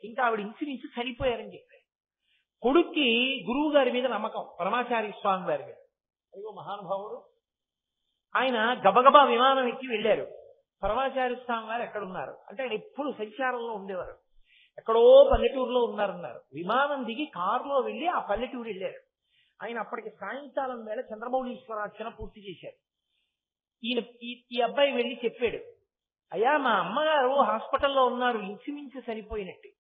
ఇంకా ఆవిడ ఇంచుమించు చనిపోయారని చెప్పారు. కొడుక్కి గురువు గారి మీద నమ్మకం, పరమాచార్య స్వామి వారి మీద. అయ్యో మహానుభావుడు. ఆయన గబగబా విమానం ఎక్కి వెళ్ళారు. పరమాచార్య స్వామి వారు ఎక్కడున్నారు అంటే, ఆయన ఎప్పుడు సంచారంలో ఉండేవారు. ఎక్కడో పల్లెటూరులో ఉన్నారన్నారు. విమానం దిగి కారులో వెళ్ళి ఆ పల్లెటూరు వెళ్ళారు. ఆయన అప్పటికి సాయంకాలం వేళ చంద్రమౌళీశ్వరార్చన పూర్తి చేశారు. ఈ అబ్బాయి వెళ్ళి చెప్పాడు, అయ్యా మా అమ్మగారు హాస్పిటల్లో ఉన్నారు, ఇంచుమించు సరిపోయినట్టు.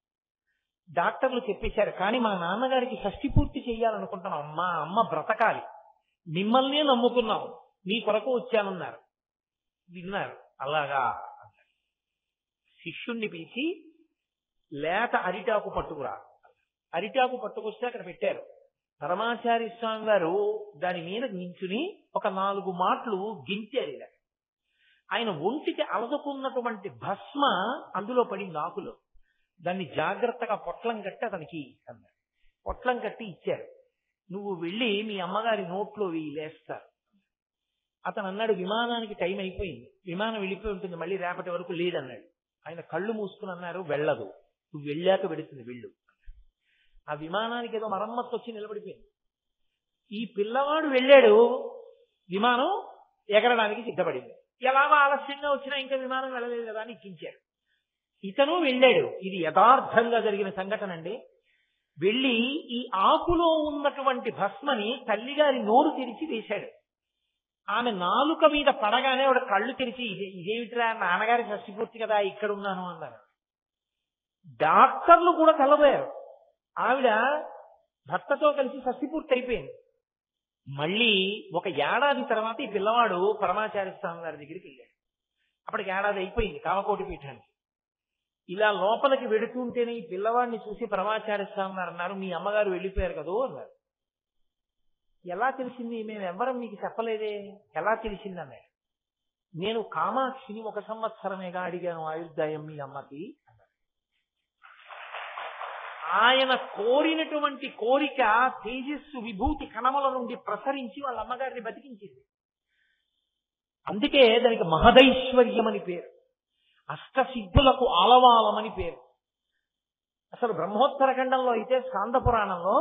డాక్టర్లు చెప్పేశారు, కానీ మా నాన్నగారికి షష్ఠి పూర్తి చేయాలనుకుంటున్నాం, మా అమ్మ బ్రతకాలి, మిమ్మల్నే నమ్ముకున్నాం, నీ కొరకు వచ్చానన్నారు. విన్నారు. అలాగా శిష్యుణ్ణి పిలిచి లేత అరిటాకు పట్టుకురా. అరిటాకు పట్టుకొస్తే అక్కడ పెట్టారు. పరమాచార్య స్వామి వారు దాని మీద నించుని ఒక 4 మాటలు గించారు. ఆయన ఒంటికి అలదుకున్నటువంటి భస్మ అందులో పడింది ఆకులు. దాన్ని జాగ్రత్తగా పొట్లం కట్టి అతనికి అన్నారు. పొట్లం కట్టి ఇచ్చారు. నువ్వు వెళ్ళి మీ అమ్మగారి నోట్లో లేస్తారు. అతను అన్నాడు, విమానానికి టైం అయిపోయింది, విమానం వెళ్ళిపోయి ఉంటుంది, మళ్ళీ రేపటి వరకు లేదన్నాడు. ఆయన కళ్ళు మూసుకుని అన్నారు, వెళ్ళదు, నువ్వు వెళ్ళాక వెడుతుంది, వెళ్ళు. ఆ విమానానికి ఏదో మరమ్మత్తు వచ్చి నిలబడిపోయింది. ఈ పిల్లవాడు వెళ్ళాడు, విమానం ఎగరడానికి సిద్ధపడింది. ఎలాగో ఆలస్యంగా వచ్చినా ఇంకా విమానం వెళ్ళలేదు కదా అని ఎక్కించారు. ఇతను వెళ్ళాడు. ఇది యథార్థంగా జరిగిన సంఘటన అండి. వెళ్ళి ఈ ఆకులో ఉన్నటువంటి భస్మని తల్లిగారి నోరు తెరిచి వేశాడు. ఆమె నాలుక మీద పడగానే ఆవిడ కళ్ళు తెరిచి, ఇదేమిటిరా నాన్నగారి షష్ఠి పూర్తి కదా ఇక్కడ ఉన్నాను అన్నారు. డాక్టర్లు కూడా తెల్లబోయారు. ఆవిడ భర్తతో కలిసి షష్ఠి పూర్తి అయిపోయింది. మళ్ళీ 1 ఏడాది తర్వాత ఈ పిల్లవాడు పరమాచార్య స్వామి వారి దగ్గరికి వెళ్ళాడు. అప్పటికి ఏడాది అయిపోయింది కామకోటి పీఠానికి. ఇలా లోపలికి వెడుతుంటేనే ఈ పిల్లవాడిని చూసి పరమాచార్య స్వామి వారు అన్నారు, మీ అమ్మగారు వెళ్ళిపోయారు కదూ అన్నారు. ఎలా తెలిసింది? మేము ఎవ్వరం మీకు చెప్పలేదే, ఎలా తెలిసింది అన్నాడు. నేను కామాక్షిని 1 సంవత్సరమేగా అడిగాను ఆయుర్దాయం మీ అమ్మకి అన్నారు. ఆయన కోరినటువంటి కోరిక తేజస్సు విభూతి కణముల నుండి ప్రసరించి వాళ్ళ అమ్మగారిని బతికించింది. అందుకే దానికి మహదైశ్వర్యం అని పేరు, అష్టసిద్ధులకు ఆలవాలమని పేరు. అసలు బ్రహ్మోత్తర ఖండంలో అయితే స్కాంద పురాణంలో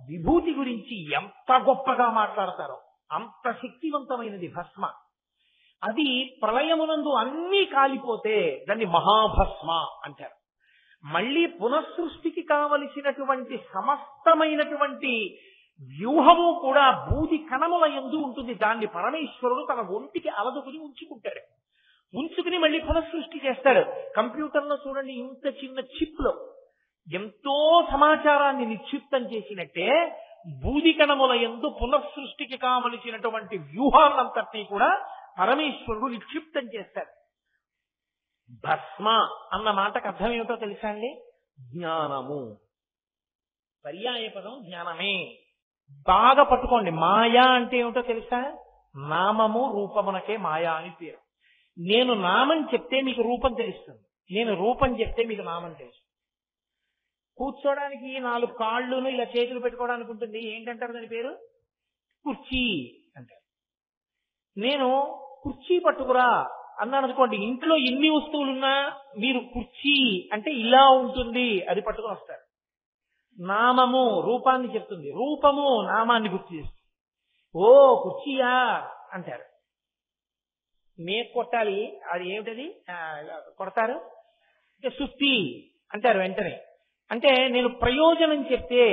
విభూతి గురించి ఎంత గొప్పగా మాట్లాడతారో అంత శక్తివంతమైనది భస్మ. అది ప్రళయమునందు అన్నీ కాలిపోతే దాన్ని మహాభస్మ అంటారు. మళ్ళీ పునఃసృష్టికి కావలసినటువంటి సమస్తమైనటువంటి వ్యూహము కూడా బూది కణముల యందు ఉంటుంది. దాన్ని పరమేశ్వరుడు తన ఒంటికి అలదుకుని ఉంచుకుంటాడు. ఉంచుకుని మళ్ళీ పునఃసృష్టి చేస్తాడు. కంప్యూటర్లో చూడండి, ఇంత చిన్న చిప్ లో ఎంతో సమాచారాన్ని నిక్షిప్తం చేసినట్టే బూది కణముల యందు పునఃసృష్టికి కావలసినటువంటి వ్యూహాలంతటినీ కూడా పరమేశ్వరుడు నిక్షిప్తం చేస్తాడు. భస్మ అన్న మాటకు అర్థం ఏమిటో తెలుసా అండి? జ్ఞానము. పర్యాయ పదం జ్ఞానమే. బాగా పట్టుకోండి. మాయా అంటే ఏమిటో తెలుసా? నామము రూపమునకే మాయా అని పేరు. నేను నామం చెప్తే మీకు రూపం తెలుస్తుంది, నేను రూపం చెప్తే మీకు నామం తెలుస్తుంది. కూర్చోడానికి 4 కాళ్ళును ఇలా చేతులు పెట్టుకోవడానికి ఉంటుంది, ఏంటంటారు దాని పేరు? కుర్చీ అంటారు. నేను కుర్చీ పట్టుకురా అన్నాను అనుకోండి, ఇంట్లో ఎన్ని వస్తువులున్నా మీరు కుర్చీ అంటే ఇలా ఉంటుంది, అది పట్టుకుని వస్తారు. నామము రూపాన్ని చెప్తుంది, రూపము నామాన్ని గుర్తు చేస్తుంది. ఓ కుర్చీయా అంటారు. మేకు కొట్టాలి, అది ఏమిటది కొడతారు అంటే సుత్తి అంటారు వెంటనే. అంటే నేను ప్రయోజనం చెప్తే,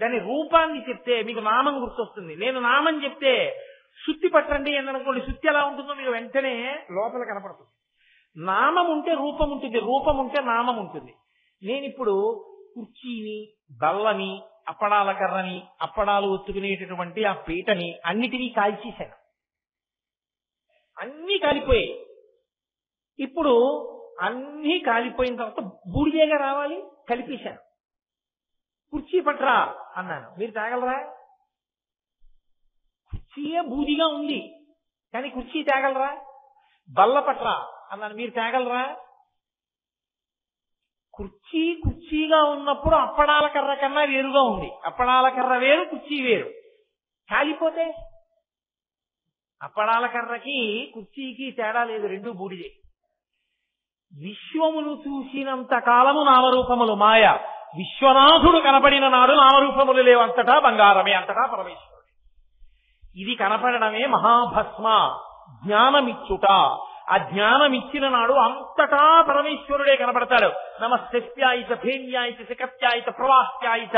దాని రూపాన్ని చెప్తే మీకు నామం గుర్తొస్తుంది. నేను నామం చెప్తే శుద్ధి పట్టండి అని అనుకోండి, శుద్ధి ఎలా ఉంటుందో మీకు వెంటనే లోపల కనపడుతుంది. నామం ఉంటే రూపం ఉంటుంది, రూపం ఉంటే నామం ఉంటుంది. నేను ఇప్పుడు కుర్చీని, బల్లని, అప్పడాల కర్రని, అప్పడాలు ఒత్తుకునేటటువంటి ఆ పీటని అన్నిటినీ కాల్చేశాను. అన్నీ కాలిపోయాయి. ఇప్పుడు అన్నీ కాలిపోయిన తర్వాత బూడిదేగా రావాలి, కలిపేశాను. కుర్చీ పట్రా అన్నాను, మీరు తేగలరా? కుర్చీయే బూదిగా ఉంది కానీ కుర్చీ తేగలరా? బల్ల పట్రా అన్నాను, మీరు తేగలరా? కుర్చీగా ఉన్నప్పుడు అప్పడాల కర్ర కన్నా వేరుగా ఉంది. అప్పడాల కర్ర వేరు, కుర్చీ వేరు. కాలిపోతే అప్పడాల కర్రకి కుర్చీకి తేడా లేదు, రెండు బూడిదే. విశ్వమును చూసినంత కాలము నామరూపములు మాయ. విశ్వనాథుడు కనపడిన నాడు నామరూపములు లేవంతటా బంగారమే, అంతటా పరమేశ్వరుడు. ఇది కనపడమే మహాభస్మ, జ్ఞానమిచ్చుట. ఆ జ్ఞానమిచ్చిన నాడు అంతటా పరమేశ్వరుడే కనపడతాడు. నమ శస్యాయిత భేన్యాయిత శకత్యాయిత ప్రవాహ్యాయిత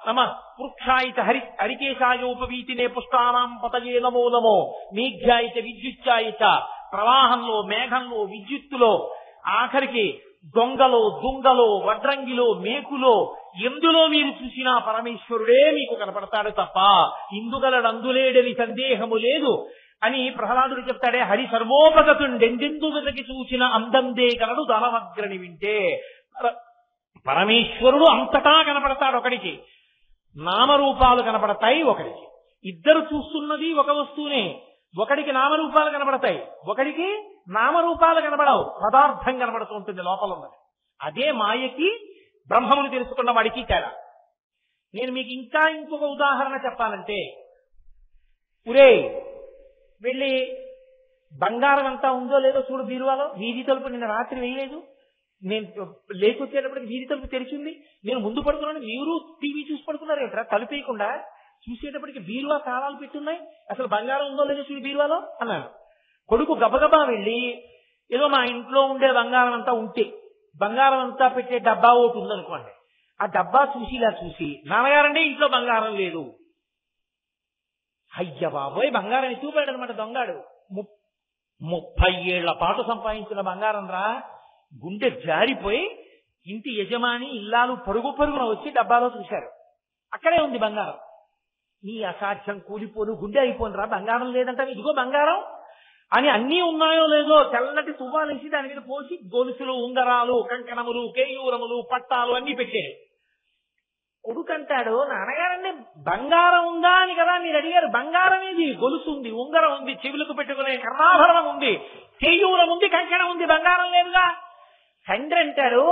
నమ వృక్షాయిత హరికేశాయోపవీతినే పుష్టానాం పతయే నమో నమో మేఘ్యాయిత విద్యుత్యాయిత. ప్రవాహంలో, మేఘంలో, విద్యుత్తులో, ఆఖరికి దొంగలో, దుంగలో, వడ్రంగిలో, మేకులో, ఎందులో మీరు చూసినా పరమేశ్వరుడే మీకు కనపడతాడు తప్ప ఇందుగలడందులేడని సందేహము లేదు అని ప్రహ్లాదుడు చెప్తాడే. హరి సర్వోపగతుండెందెందు వెతకి చూసిన అందందే కలడు ధనమగ్రని వింటే. పరమేశ్వరుడు అంతటా కనపడతాడు ఒకడికి, నామరూపాలు కనపడతాయి ఒకడికి. ఇద్దరు చూస్తున్నది ఒక వస్తువునే, ఒకడికి నామరూపాలు కనపడతాయి, ఒకడికి నామరూపాలు కనబడవు, పదార్థం కనబడుతూ ఉంటుంది లోపల ఉన్నది. అదే మాయకి బ్రహ్మముని తెలుసుకున్న వాడికి తేడా. నేను మీకు ఇంకొక ఉదాహరణ చెప్పాలంటే, ఉరే వెళ్ళి బంగారం అంతా ఉందో లేదో చూడు బీరువాలో. వీధి తలుపు నిన్న రాత్రి వేయలేదు, నేను లేకొచ్చేటప్పటికి వీధి తలుపు తెరిచింది, నేను ముందు పడుకున్నాను, మీరు టీవీ చూసి పడుకున్నారు ఏంట్రా తలుపు వేయకుండా. చూసేటప్పటికి బీరువా తాళాలు పెట్టున్నాయి, అసలు బంగారం ఉందో లేదో చూడు బీరువాలో అన్నాను. కొడుకు గబగబా వెళ్ళి ఏదో మా ఇంట్లో ఉండే బంగారం అంతా ఉంటే, బంగారం అంతా పెట్టే డబ్బా ఒకటి ఉందనుకోండి, ఆ డబ్బా చూసి ఇలా చూసి, నాన్నగారండి ఇంట్లో బంగారం లేదు. అయ్య బాబోయ్, బంగారం ఎత్తుకుపోయాడు అనమాట దొంగాడు. 30 ఏళ్ల పాటు సంపాదించిన బంగారం రా. గుండె జారిపోయి ఇంటి యజమాని ఇల్లాలు పరుగున వచ్చి డబ్బాలో చూశారు, అక్కడే ఉంది బంగారం. నీ అసాధ్యం, కూలిపోను, గుండె అయిపోను రా, బంగారం లేదంటే ఇదిగో బంగారం అని. అన్నీ ఉన్నాయో లేదో తెల్లటి తువ్వాలేసి దాని మీద పోసి గొలుసులు, ఉంగరాలు, కంకణములు, కేయూరములు, పట్టాలు అన్ని పెట్టాడు. కొడుకంటాడు, నాన్నగారండి బంగారం ఉందా అని కదా మీరు అడిగారు. బంగారం ఏది? గొలుసు ఉంది, ఉంగరం ఉంది, చెవులకు పెట్టుకునే కర్ణాభరణం ఉంది, కేయూరం ఉంది, కంకణం ఉంది, బంగారం లేదుగా. తండ్రి అంటాడు,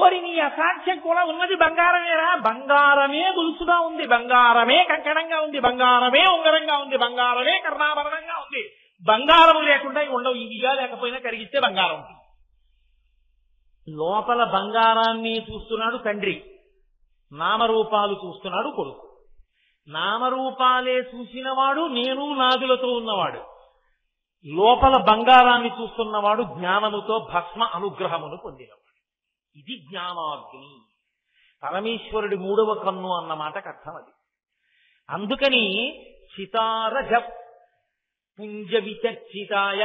ఓరి నీ అసాధ్యం కూడా ఉన్నది బంగారమేరా. బంగారమే గొలుసుగా ఉంది, బంగారమే కంకణంగా ఉంది, బంగారమే ఉంగరంగా ఉంది, బంగారమే కర్ణాభరణంగా ఉంది. బంగారం లేకుండా ఉండవు. ఇదిగా లేకపోయినా కరిగిస్తే బంగారం ఉంటుంది. లోపల బంగారాన్ని చూస్తున్నాడు తండ్రి, నామరూపాలు చూస్తున్నాడు కొడుకు. నామరూపాలే చూసినవాడు నేను నాదులతో ఉన్నవాడు, లోపల బంగారాన్ని చూస్తున్నవాడు జ్ఞానముతో భస్మ అనుగ్రహమును పొందినవాడు. ఇది జ్ఞానాగ్ని, పరమేశ్వరుడి 3వ కన్ను అన్న మాటకు అర్థం అది. అందుకని చితారజ పుంజ విచర్చితాయ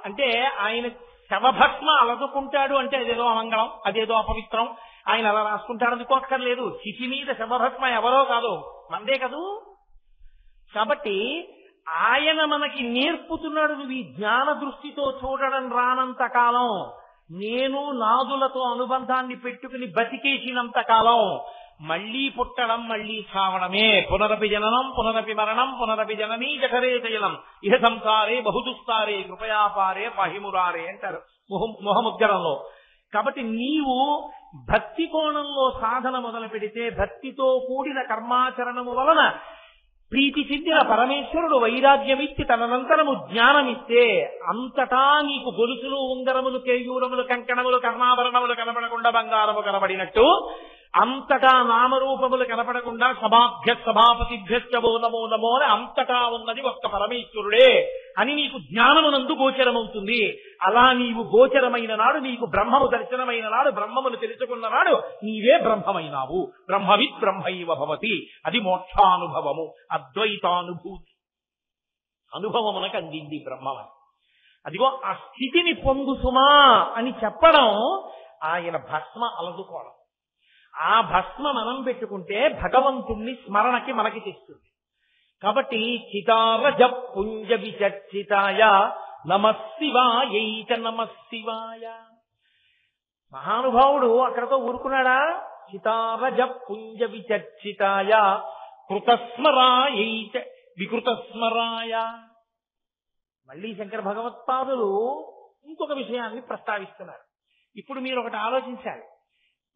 అంటే ఆయన శవభస్మ అలదుకుంటాడు అంటే అదేదో అమంగళం, అదేదో అపవిత్రం, ఆయన అలా రాసుకుంటాడు అనుకోక్కర్లేదు. చితి మీద శవభస్మ ఎవరో కాదు, మందే కదూ. కాబట్టి ఆయన మనకి నేర్పుతున్నాడు, నువ్వు ఈ జ్ఞాన దృష్టితో చూడడం రానంత కాలం, నేను నాదులతో అనుబంధాన్ని పెట్టుకుని బతికేసినంత కాలం మళ్లీ పుట్టడం మళ్లీ చావడమే. పునరపి జననం పునరపి మరణం పునరపి జననీ జఠరే చయనం ఇహ సంసారే బహుదుస్తారే కృపయాపారే పహిమురారే అంటారు మొహముద్గరంలో. కాబట్టి నీవు భక్తి కోణంలో సాధన మొదలు పెడితే, భక్తితో కూడిన కర్మాచరణము వలన ప్రీతి చెందిన పరమేశ్వరుడు వైరాగ్యమిచ్చి తదనంతరము జ్ఞానమిస్తే, అంతటా నీకు గొలుసులు, ఉంగరములు, కేయూరములు, కంకణములు, కర్ణాభరణములు కనబడకుండా బంగారము కనబడినట్టు అంతటా నామరూపములు కనపడకుండా సభాభ్య సభాపతిభ్యశ్చవో నమో నమో అని అంతటా ఉన్నది ఒక్క పరమేశ్వరుడే అని నీకు జ్ఞానమునందు గోచరమవుతుంది. అలా నీవు గోచరమైన నాడు, నీకు బ్రహ్మము దర్శనమైన నాడు, బ్రహ్మమును తెలుసుకున్న నాడు నీవే బ్రహ్మమైనావు. బ్రహ్మవిత్ బ్రహ్మైవ భవతి. అది మోక్షానుభవము, అద్వైతానుభూతి అనుభవమునకు అందింది బ్రహ్మమని. అదిగో ఆ స్థితిని పొందు సుమా అని చెప్పడం ఆయన భస్మ అలదుకోవడం. ఆ భస్మ మనం పెట్టుకుంటే భగవంతుణ్ణి స్మరణకి మనకి తెస్తుంది. కాబట్టి చితారజ పుంజ విచర్చితాయ నమశివాయైక నమశివాయ. మహానుభావుడు అక్కడతో ఊరుకున్నాడా? చితారజ పుంజ విచర్చితాయ కృతస్మరాయైక వికృతస్మరాయ. మళ్ళీ శంకర భగవత్పాదులు ఇంకొక విషయాన్ని ప్రస్తావిస్తున్నారు. ఇప్పుడు మీరు ఒకటి ఆలోచించాలి.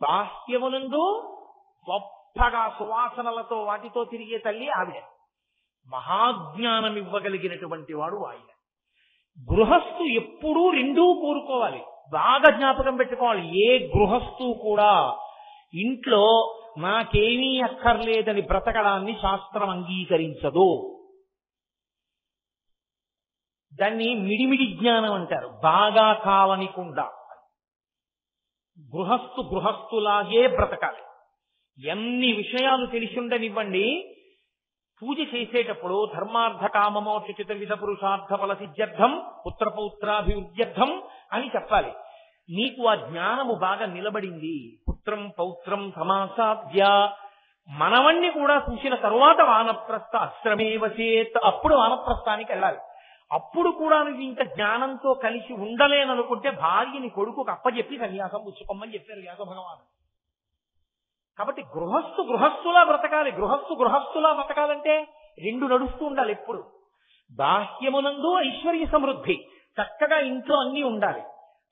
బాహ్యమునందు గొప్పగా సువాసనలతో వాటితో తిరిగే తల్లి ఆవిడ. మహాజ్ఞానం ఇవ్వగలిగినటువంటి వాడు ఆయన. గృహస్థు ఎప్పుడూ రెండూ కోరుకోవాలి. బాగా జ్ఞాపకం పెట్టుకోవాలి. ఏ గృహస్థు కూడా ఇంట్లో నాకేమీ అక్కర్లేదని బ్రతకడాన్ని శాస్త్రం అంగీకరించదు. దాన్ని మిడిమిడి జ్ఞానం అంటారు. బాగా కావనికుండా గృహస్థులాగే బ్రతకాలి. ఎన్ని విషయాలు తెలిసి ఉండనివ్వండి, పూజ చేసేటప్పుడు ధర్మార్థ కామమోక్ష చతుర్విధ పురుషార్థ ఫల సిద్ధ్యర్థం పుత్రపౌత్రాభివృద్ధ్యర్థం అని చెప్పాలి. నీకు ఆ జ్ఞానము బాగా నిలబడింది. పుత్రం పౌత్రం సమాసాద్య. మనవణ్ణి కూడా చూసిన తరువాత వానప్రస్థ ఆశ్రమేవచేత్. అప్పుడు వానప్రస్థానికి వెళ్ళాలి. అప్పుడు కూడా నువ్వు ఇంత జ్ఞానంతో కలిసి ఉండలేననుకుంటే భార్యని కొడుకుకు అప్పచెప్పి సన్యాసం పుచ్చుకోమని చెప్పారు వ్యాస భగవాను. కాబట్టి గృహస్థులా బ్రతకాలి. గృహస్థులా బ్రతకాలంటే రెండు నడుస్తూ ఉండాలి ఎప్పుడు. బాహ్యమునందు ఐశ్వర్య సమృద్ధి, చక్కగా ఇంట్లో అన్నీ ఉండాలి.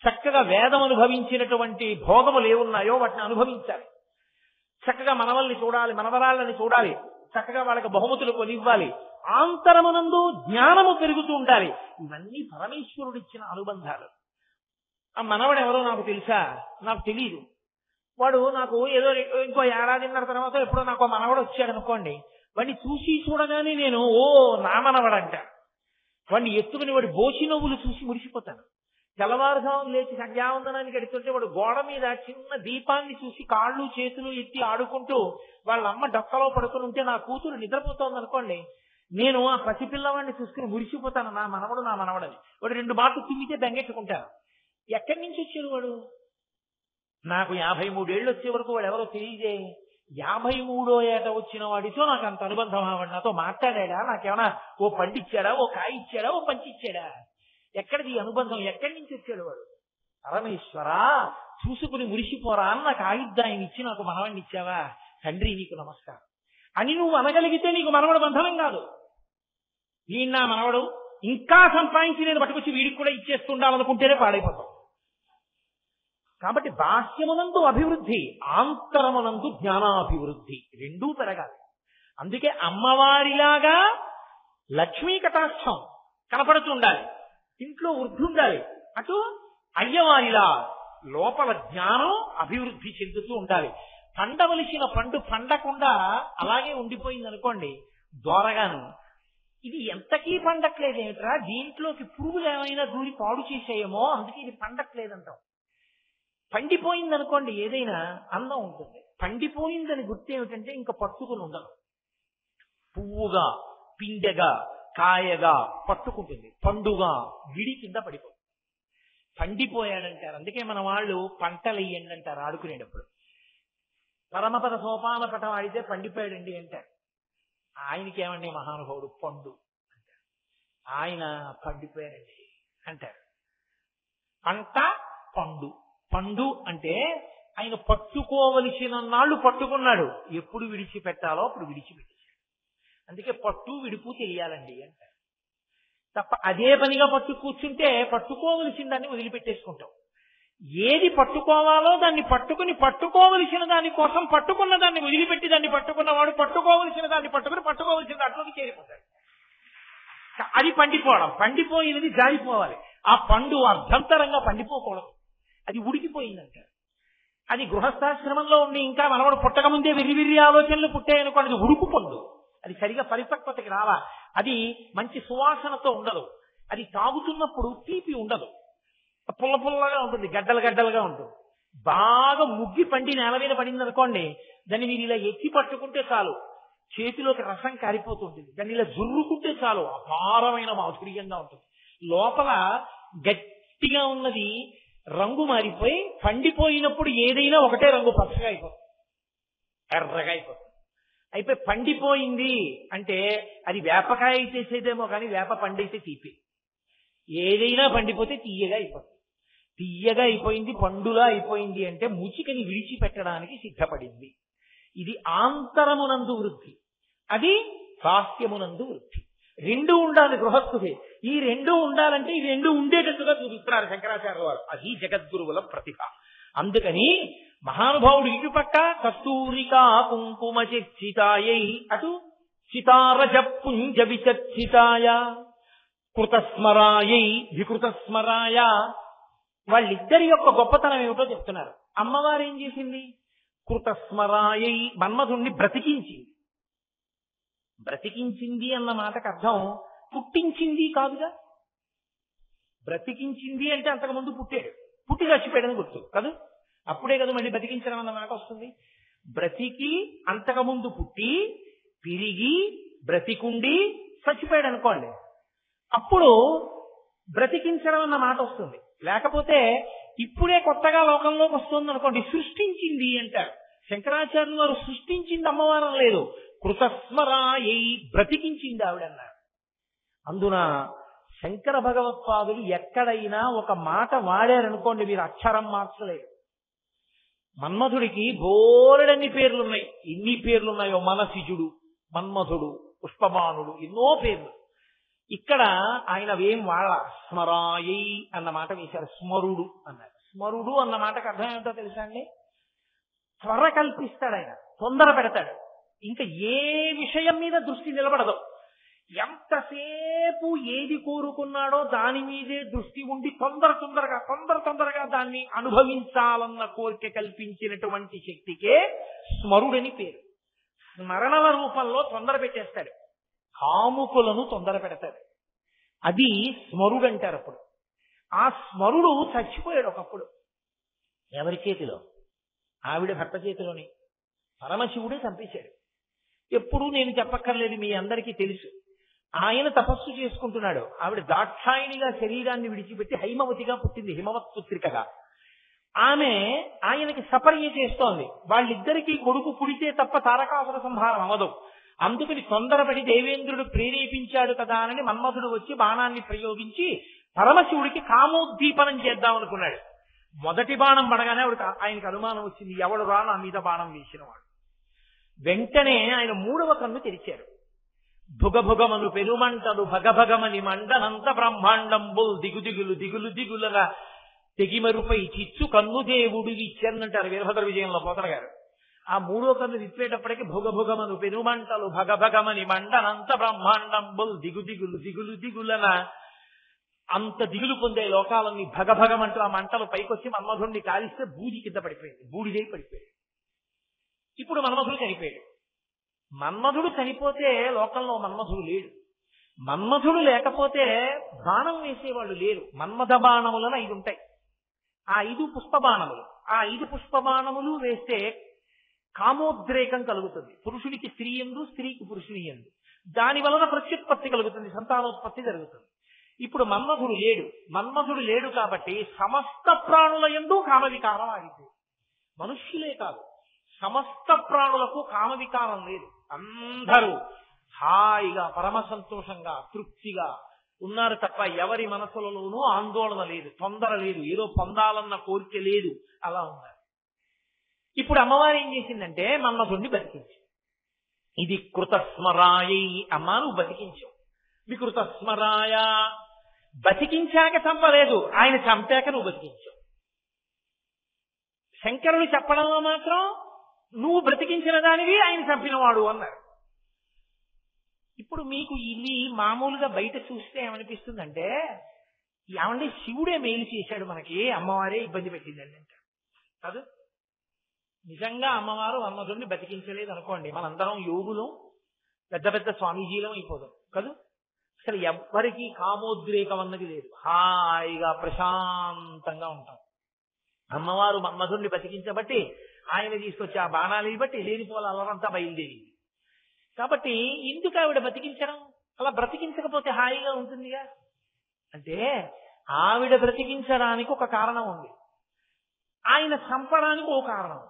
చక్కగా వేదం అనుభవించినటువంటి భోగములు ఏమున్నాయో వాటిని అనుభవించాలి. చక్కగా మనవల్ని చూడాలి, మనవరాళ్ళని చూడాలి, చక్కగా వాళ్ళకి బహుమతులు కొనివ్వాలి. ఆంతరమునందు జ్ఞానము పెరుగుతూ ఉండాలి. ఇవన్నీ పరమేశ్వరుడిచ్చిన అనుబంధాలు. ఆ మనవడు ఎవరో నాకు తెలుసా? నాకు తెలియదు. వాడు నాకు ఏదో ఇంకో ఏడాదిన్నర తర్వాత ఎప్పుడో నాకు మనవడు వచ్చాడు అనుకోండి, వాడిని చూసి చూడగానే నేను నా మనవడంట. వాడిని ఎత్తుకుని వాడి బోచి నవ్వులు చూసి మురిసిపోతాను. తెల్లవారుజాము లేచి సంధ్యావందనానికి ఎడుతుంటే వాడు గోడ మీద చిన్న దీపాన్ని చూసి కాళ్ళు చేతులు ఎత్తి ఆడుకుంటూ వాళ్ళ అమ్మ డొక్కలో పడుకుని ఉంటే నా కూతురు నిద్రపోతోంది అనుకోండి, నేను ఆ పసిపిల్లవాడిని చూసుకుని మురిసిపోతాను. నా మనవడని. వాడు 2 మాటలు తుమ్మితే బెంగెట్టుకుంటాను. ఎక్కడి నుంచి వచ్చాడు వాడు? నాకు 53 ఏళ్ళు వచ్చే వరకు వాడు ఎవరో తెలియదే. 53వ ఏట వచ్చిన వాడితో నాకు అంత అనుబంధం. వాడు నాతో మాట్లాడా? నాకేమైనా ఓ పండిచ్చాడా, ఓ కాయ ఇచ్చాడా, ఓ పంచి ఇచ్చాడా? ఎక్కడిది అనుబంధం? ఎక్కడి నుంచి వచ్చాడు వాడు? పరమేశ్వరా, చూసుకుని మురిసిపోరా అని నాకు ఆయుద్ధాయం ఇచ్చి నాకు మనవడిని ఇచ్చావా? తండ్రి నీకు నమస్కారం అని నువ్వు అనగలిగితే నీకు మనవడు బంధనం కాదు. వీడు నా మనవడు, ఇంకా సంపాదించి నేను పట్టుకొచ్చి వీడికి కూడా ఇచ్చేస్తుండాలనుకుంటేనే పాడైపోతాం. కాబట్టి బాహ్యమునందు అభివృద్ధి, ఆంతరమునందు జ్ఞానాభివృద్ధి రెండూ పెరగాలి. అందుకే అమ్మవారిలాగా లక్ష్మీ కటాక్షం కనపడుతుండాలి, ఇంట్లో వృద్ధి ఉండాలి. అటు అయ్యవారిలా లోపల జ్ఞానం అభివృద్ధి చెందుతూ ఉండాలి. పండవలసిన పండు పండకుండా అలాగే ఉండిపోయింది అనుకోండి దోరగాను, ఇది ఎంతకీ పండట్లేదేమిట్రా, దీంట్లోకి పురుగులు ఏమైనా దూరి పాడు చేసేయేమో అందుకే ఇది పండట్లేదంటాం. పండిపోయింది అనుకోండి ఏదైనా అందం ఉంటుంది. పండిపోయిందని గుర్తు ఏమిటంటే ఇంకా పట్టుకుని ఉండదు. పువ్వుగా, పిండెగా, కాయగా పట్టుకుంటుంది, పండుగా విడి కింద పడిపోతుంది. పండిపోయాడంటారు. అందుకే మన వాళ్ళు పంటలు వేయండి అంటారు ఆడుకునేటప్పుడు. పరమపద సోపాన పటం ఆడితే పండిపోయాడండి అంటారు. ఆయనకి ఏమండి మహానుభావుడు పండు అంటారు, ఆయన పండిపోయాడండి అంటారు. పంట పండు. పండు అంటే ఆయన పట్టుకోవలసిన నాళ్ళు పట్టుకున్నాడు, ఎప్పుడు విడిచిపెట్టాలో అప్పుడు విడిచిపెట్టేశాడు. అందుకే పట్టు విడుపు తెలియాలండి అంటారు. తప్ప అదే పనిగా పట్టు కూర్చుంటే పట్టుకోవలసిన దాన్ని వదిలిపెట్టేసుకుంటాం. ఏది పట్టుకోవాలో దాన్ని పట్టుకుని, పట్టుకోవలసిన దాని కోసం పట్టుకున్న దాన్ని వదిలిపెట్టి దాన్ని పట్టుకున్నవాడు పట్టుకోవలసిన దాన్ని పట్టుకుని పట్టుకోవలసిన దాంట్లోకి చేరిపోతాడు. అది పండిపోవడం. పండిపోయినది జారిపోవాలి. ఆ పండు అర్ధంతరంగా పండిపోకూడదు, అది ఉడికిపోయిందంటారు. అది గృహస్థాశ్రమంలో ఉండి ఇంకా మనవడు పుట్టక ముందే విర్రి ఆలోచనలు పుట్టాయనుకోండి, అది ఉడుకు పండు. అది సరిగా పరిపక్వతకి రావా, అది మంచి సువాసనతో ఉండదు, అది తాగుతున్నప్పుడు తీపి ఉండదు, పుల్ల పుల్లగా ఉంటుంది, గడ్డలు గడ్డలుగా ఉంటుంది. బాగా ముగ్గి పండి నేల మీద పడింది అనుకోండి, దాన్ని మీరు ఇలా ఎత్తి పట్టుకుంటే చాలు చేతిలోకి రసం కారిపోతుంటుంది. దాన్ని ఇలా జుర్రుకుంటే చాలు అపారమైన మాధుర్యంగా ఉంటుంది. లోపల గట్టిగా ఉన్నది రంగు మారిపోయి పండిపోయినప్పుడు ఏదైనా ఒకటే రంగు పచ్చగా అయిపోతుంది, ఎర్రగా అయిపోతుంది. అయిపోయి పండిపోయింది అంటే అది వేపకాయ చేసేదేమో కానీ వేప పండైతే తీపి. ఏదైనా పండిపోతే తీయగా అయిపోతుంది. తీయగా అయిపోయింది, పండులా అయిపోయింది అంటే ముచికని విడిచిపెట్టడానికి సిద్ధపడింది. ఇది ఆంతరమునందు వృద్ధి, అది బాహ్యమునందు వృద్ధి. రెండు ఉండాలి గృహస్థుకి. ఈ రెండు ఉండాలంటే ఈ రెండు ఉండేటట్టుగా చూపిస్తున్నారు శంకరాచార్య వారు. అది జగద్గురువుల ప్రతిభ. అందుకని మహానుభావుడు ఇటుపక్క కస్తూరికా కుంకుమ చర్చితాయై, అటు సితారజ పుంజ విచర్చితాయ కృతస్మరాయై వికృతస్మరాయ. వాళ్ళిద్దరి యొక్క గొప్పతనం ఏమిటో చెప్తున్నారు. అమ్మవారు ఏం చేసింది? కృతస్మరాయై, మన్మధుణ్ణి బ్రతికించింది. బ్రతికించింది అన్న మాటకు అర్థం పుట్టించింది కాదుగా. బ్రతికించింది అంటే అంతకుముందు పుట్టాడు, పుట్టి చచ్చిపోయాడని గుర్తు కాదు, అప్పుడే కదా మళ్ళీ బ్రతికించడం అన్న మాట వస్తుంది. బ్రతికి అంతకుముందు పుట్టి తిరిగి బ్రతికుండి చచ్చిపోయాడు అనుకోండి, అప్పుడు బ్రతికించడం అన్న మాట వస్తుంది. లేకపోతే ఇప్పుడే కొత్తగా లోకంలోకి వస్తుంది అనుకోండి, సృష్టించింది అంటారు. శంకరాచార్యులు వారు సృష్టించింది అమ్మవారం లేదు, కృతస్మరాయై బ్రతికించింది ఆవిడన్నారు. అందున శంకర భగవత్పాదులు ఎక్కడైనా ఒక మాట వాడారనుకోండి, మీరు అక్షరం మార్చలేరు. మన్మధుడికి బోలెడన్ని పేర్లున్నాయి. ఎన్ని పేర్లున్నాయో, మనసిజుడు, మన్మధుడు, పుష్పబాణుడు, ఎన్నో పేర్లు. ఇక్కడ ఆయన ఏం వాడ, స్మరాయై అన్న మాట వేశారు, స్మరుడు అన్నారు. స్మరుడు అన్న మాటకు అర్థం ఏమిటో తెలుసా అండి? త్వర కల్పిస్తాడు ఆయన, తొందర పెడతాడు. ఇంకా ఏ విషయం మీద దృష్టి నిలబడదు. ఎంతసేపు ఏది కోరుకున్నాడో దాని మీదే దృష్టి ఉండి తొందరగా దాన్ని అనుభవించాలన్న కోరిక కల్పించినటువంటి శక్తికే స్మరుడని పేరు. స్మరణల రూపంలో తొందర పెట్టేస్తాడు, కాముకులను తొందర పెడతాడు. అది స్మరుడు అంటారు. అప్పుడు ఆ స్మరుడు చచ్చిపోయాడు ఒకప్పుడు. ఎవరి చేతిలో? ఆవిడ భర్త చేతిలోని. పరమశివుడే చంపేశాడు. ఎప్పుడూ నేను చెప్పక్కర్లేదు, మీ అందరికీ తెలుసు. ఆయన తపస్సు చేసుకుంటున్నాడు, ఆవిడ దాక్షాయినిగా శరీరాన్ని విడిచిపెట్టి హైమవతిగా పుట్టింది, హిమవత్ పుత్రికగా. ఆమె ఆయనకి సపర్య చేస్తోంది. వాళ్ళిద్దరికీ కొడుకు పుడితే తప్ప తారకాసుర సంహారం అవ్వదు. అందుకని తొందరపడి దేవేంద్రుడు ప్రేరేపించాడు కదా అని మన్మధుడు వచ్చి బాణాన్ని ప్రయోగించి పరమశివుడికి కామోద్దీపనం చేద్దాం అనుకున్నాడు. మొదటి బాణం పడగానే ఆయనకు అనుమానం వచ్చింది, ఎవడు రా నా మీద బాణం వేసినవాడు. వెంటనే ఆయన మూడవ కన్ను తెరిచారు. భుగభుగమను పెరుమంటలు భగభగమని మండనంత బ్రహ్మాండంబుల్ దిగులుగా తెగిమరుపై చిచ్చు కన్ను దేవుడు ఇచ్చన్నంటారు వీరభద్ర విజయంలో పోతన గారు. ఆ మూడో కన్ను విప్పేటప్పటికి భుగభుగమను పెరుమంటలు భగభగమని మండనంత బ్రహ్మాండంబుల్ దిగులున అంత దిగులు పొందే లోకాలన్నీ భగభగమంటూ ఆ మంటలు పైకొచ్చి మన్మధుడిని కాలిస్తే బూది కింద పడిపోయింది, బూడిదై పడిపోయాడు. ఇప్పుడు మన్మధుడు చనిపోయాడు. మన్మధుడు చనిపోతే లోకంలో మన్మధుడు లేడు. మన్మధుడు లేకపోతే బాణం వేసేవాళ్ళు లేరు. మన్మథ బాణములను 5 ఉంటాయి. ఆ 5 పుష్పబాణములు, ఆ 5 పుష్పబాణములు వేస్తే కామోద్రేకం కలుగుతుంది. పురుషుడికి స్త్రీ యందు, స్త్రీకి పురుషుని యందు. దాని వలన ప్రత్యుత్పత్తి కలుగుతుంది, సంతానోత్పత్తి జరుగుతుంది. ఇప్పుడు మన్మధుడు లేడు కాబట్టి సమస్త ప్రాణుల యందు కామవికారం ఆగిపోయింది. మనుష్యులే కాదు, సమస్త ప్రాణులకు కామవికారం లేదు. అందరూ హాయిగా పరమ సంతోషంగా తృప్తిగా ఉన్నారు తప్ప ఎవరి మనసులలోనూ ఆందోళన లేదు, తొందర లేదు, ఏదో పొందాలన్న కోరిక లేదు. అలా ఉన్నారు. ఇప్పుడు అమ్మవారు ఏం చేసిందంటే మన్మధుడిని బతికించి, ఇది కృతస్మరాయై, అమ్మ నువ్వు బతికించావు. వికృతస్మరాయ, బతికించాక చంపలేదు, ఆయన చంపాక నువ్వు బతికించావు. శంకరుడు చెప్పడంలో మాత్రం నువ్వు బ్రతికించిన దానివి, ఆయన చంపినవాడు అన్నారు. ఇప్పుడు మీకు ఇది మామూలుగా బయట చూస్తే ఏమనిపిస్తుందంటే, ఏమంటే శివుడే మేలు చేశాడు మనకి, అమ్మవారే ఇబ్బంది పెట్టిందండి అంటారు కాదు. నిజంగా అమ్మవారు మన్మధుడిని బతికించలేదు అనుకోండి, మనందరం యోగులు పెద్ద పెద్ద స్వామీజీలం అయిపోదాం కదా. అసలు ఎవ్వరికీ కామోద్రేకం అన్నది లేదు, హాయిగా ప్రశాంతంగా ఉంటాం. అమ్మవారు మన్మధుడిని బతికించబట్టి ఆయన తీసుకొచ్చి ఆ బాణాలు బట్టి లేనిపోల అల్లరంతా బయలుదేరింది. కాబట్టి ఎందుకు ఆవిడ బతికించడం? అలా బ్రతికించకపోతే హాయిగా ఉంటుందిగా. అంటే ఆవిడ బ్రతికించడానికి ఒక కారణం ఉంది, ఆయన చంపడానికి ఓ కారణం.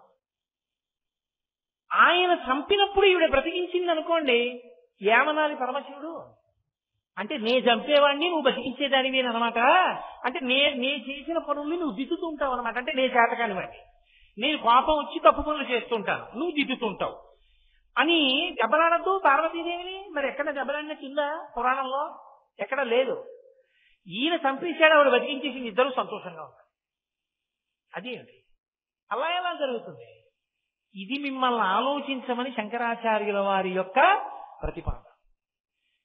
ఆయన చంపినప్పుడు ఈవిడ బ్రతికించింది అనుకోండి, ఏమనాలి పరమశివుడు? అంటే నే చంపేవాడిని నువ్వు బతికించేదానివి అనమాట. అంటే నే చేసిన పనుల్ని నువ్వు దిద్దుతూ ఉంటావు అనమాట. అంటే నే చేతకాని వాడిని, నేను కోపం వచ్చి తప్పు పనులు చేస్తుంటాను, నువ్వు దిద్దుతుంటావు అని దెబ్బలాడద్దు పార్వతీదేవిని. మరి ఎక్కడ దెబ్బలాడినట్టుందా పురాణంలో? ఎక్కడ లేదు. ఈయన చంపేశాడు, ఆవిడ బతికించేసింది, ఇద్దరు సంతోషంగా ఉంటారు. అదేంటి అలా ఎలా జరుగుతుంది? ఇది మిమ్మల్ని ఆలోచించమని శంకరాచార్యుల వారి యొక్క ప్రతిపాదన.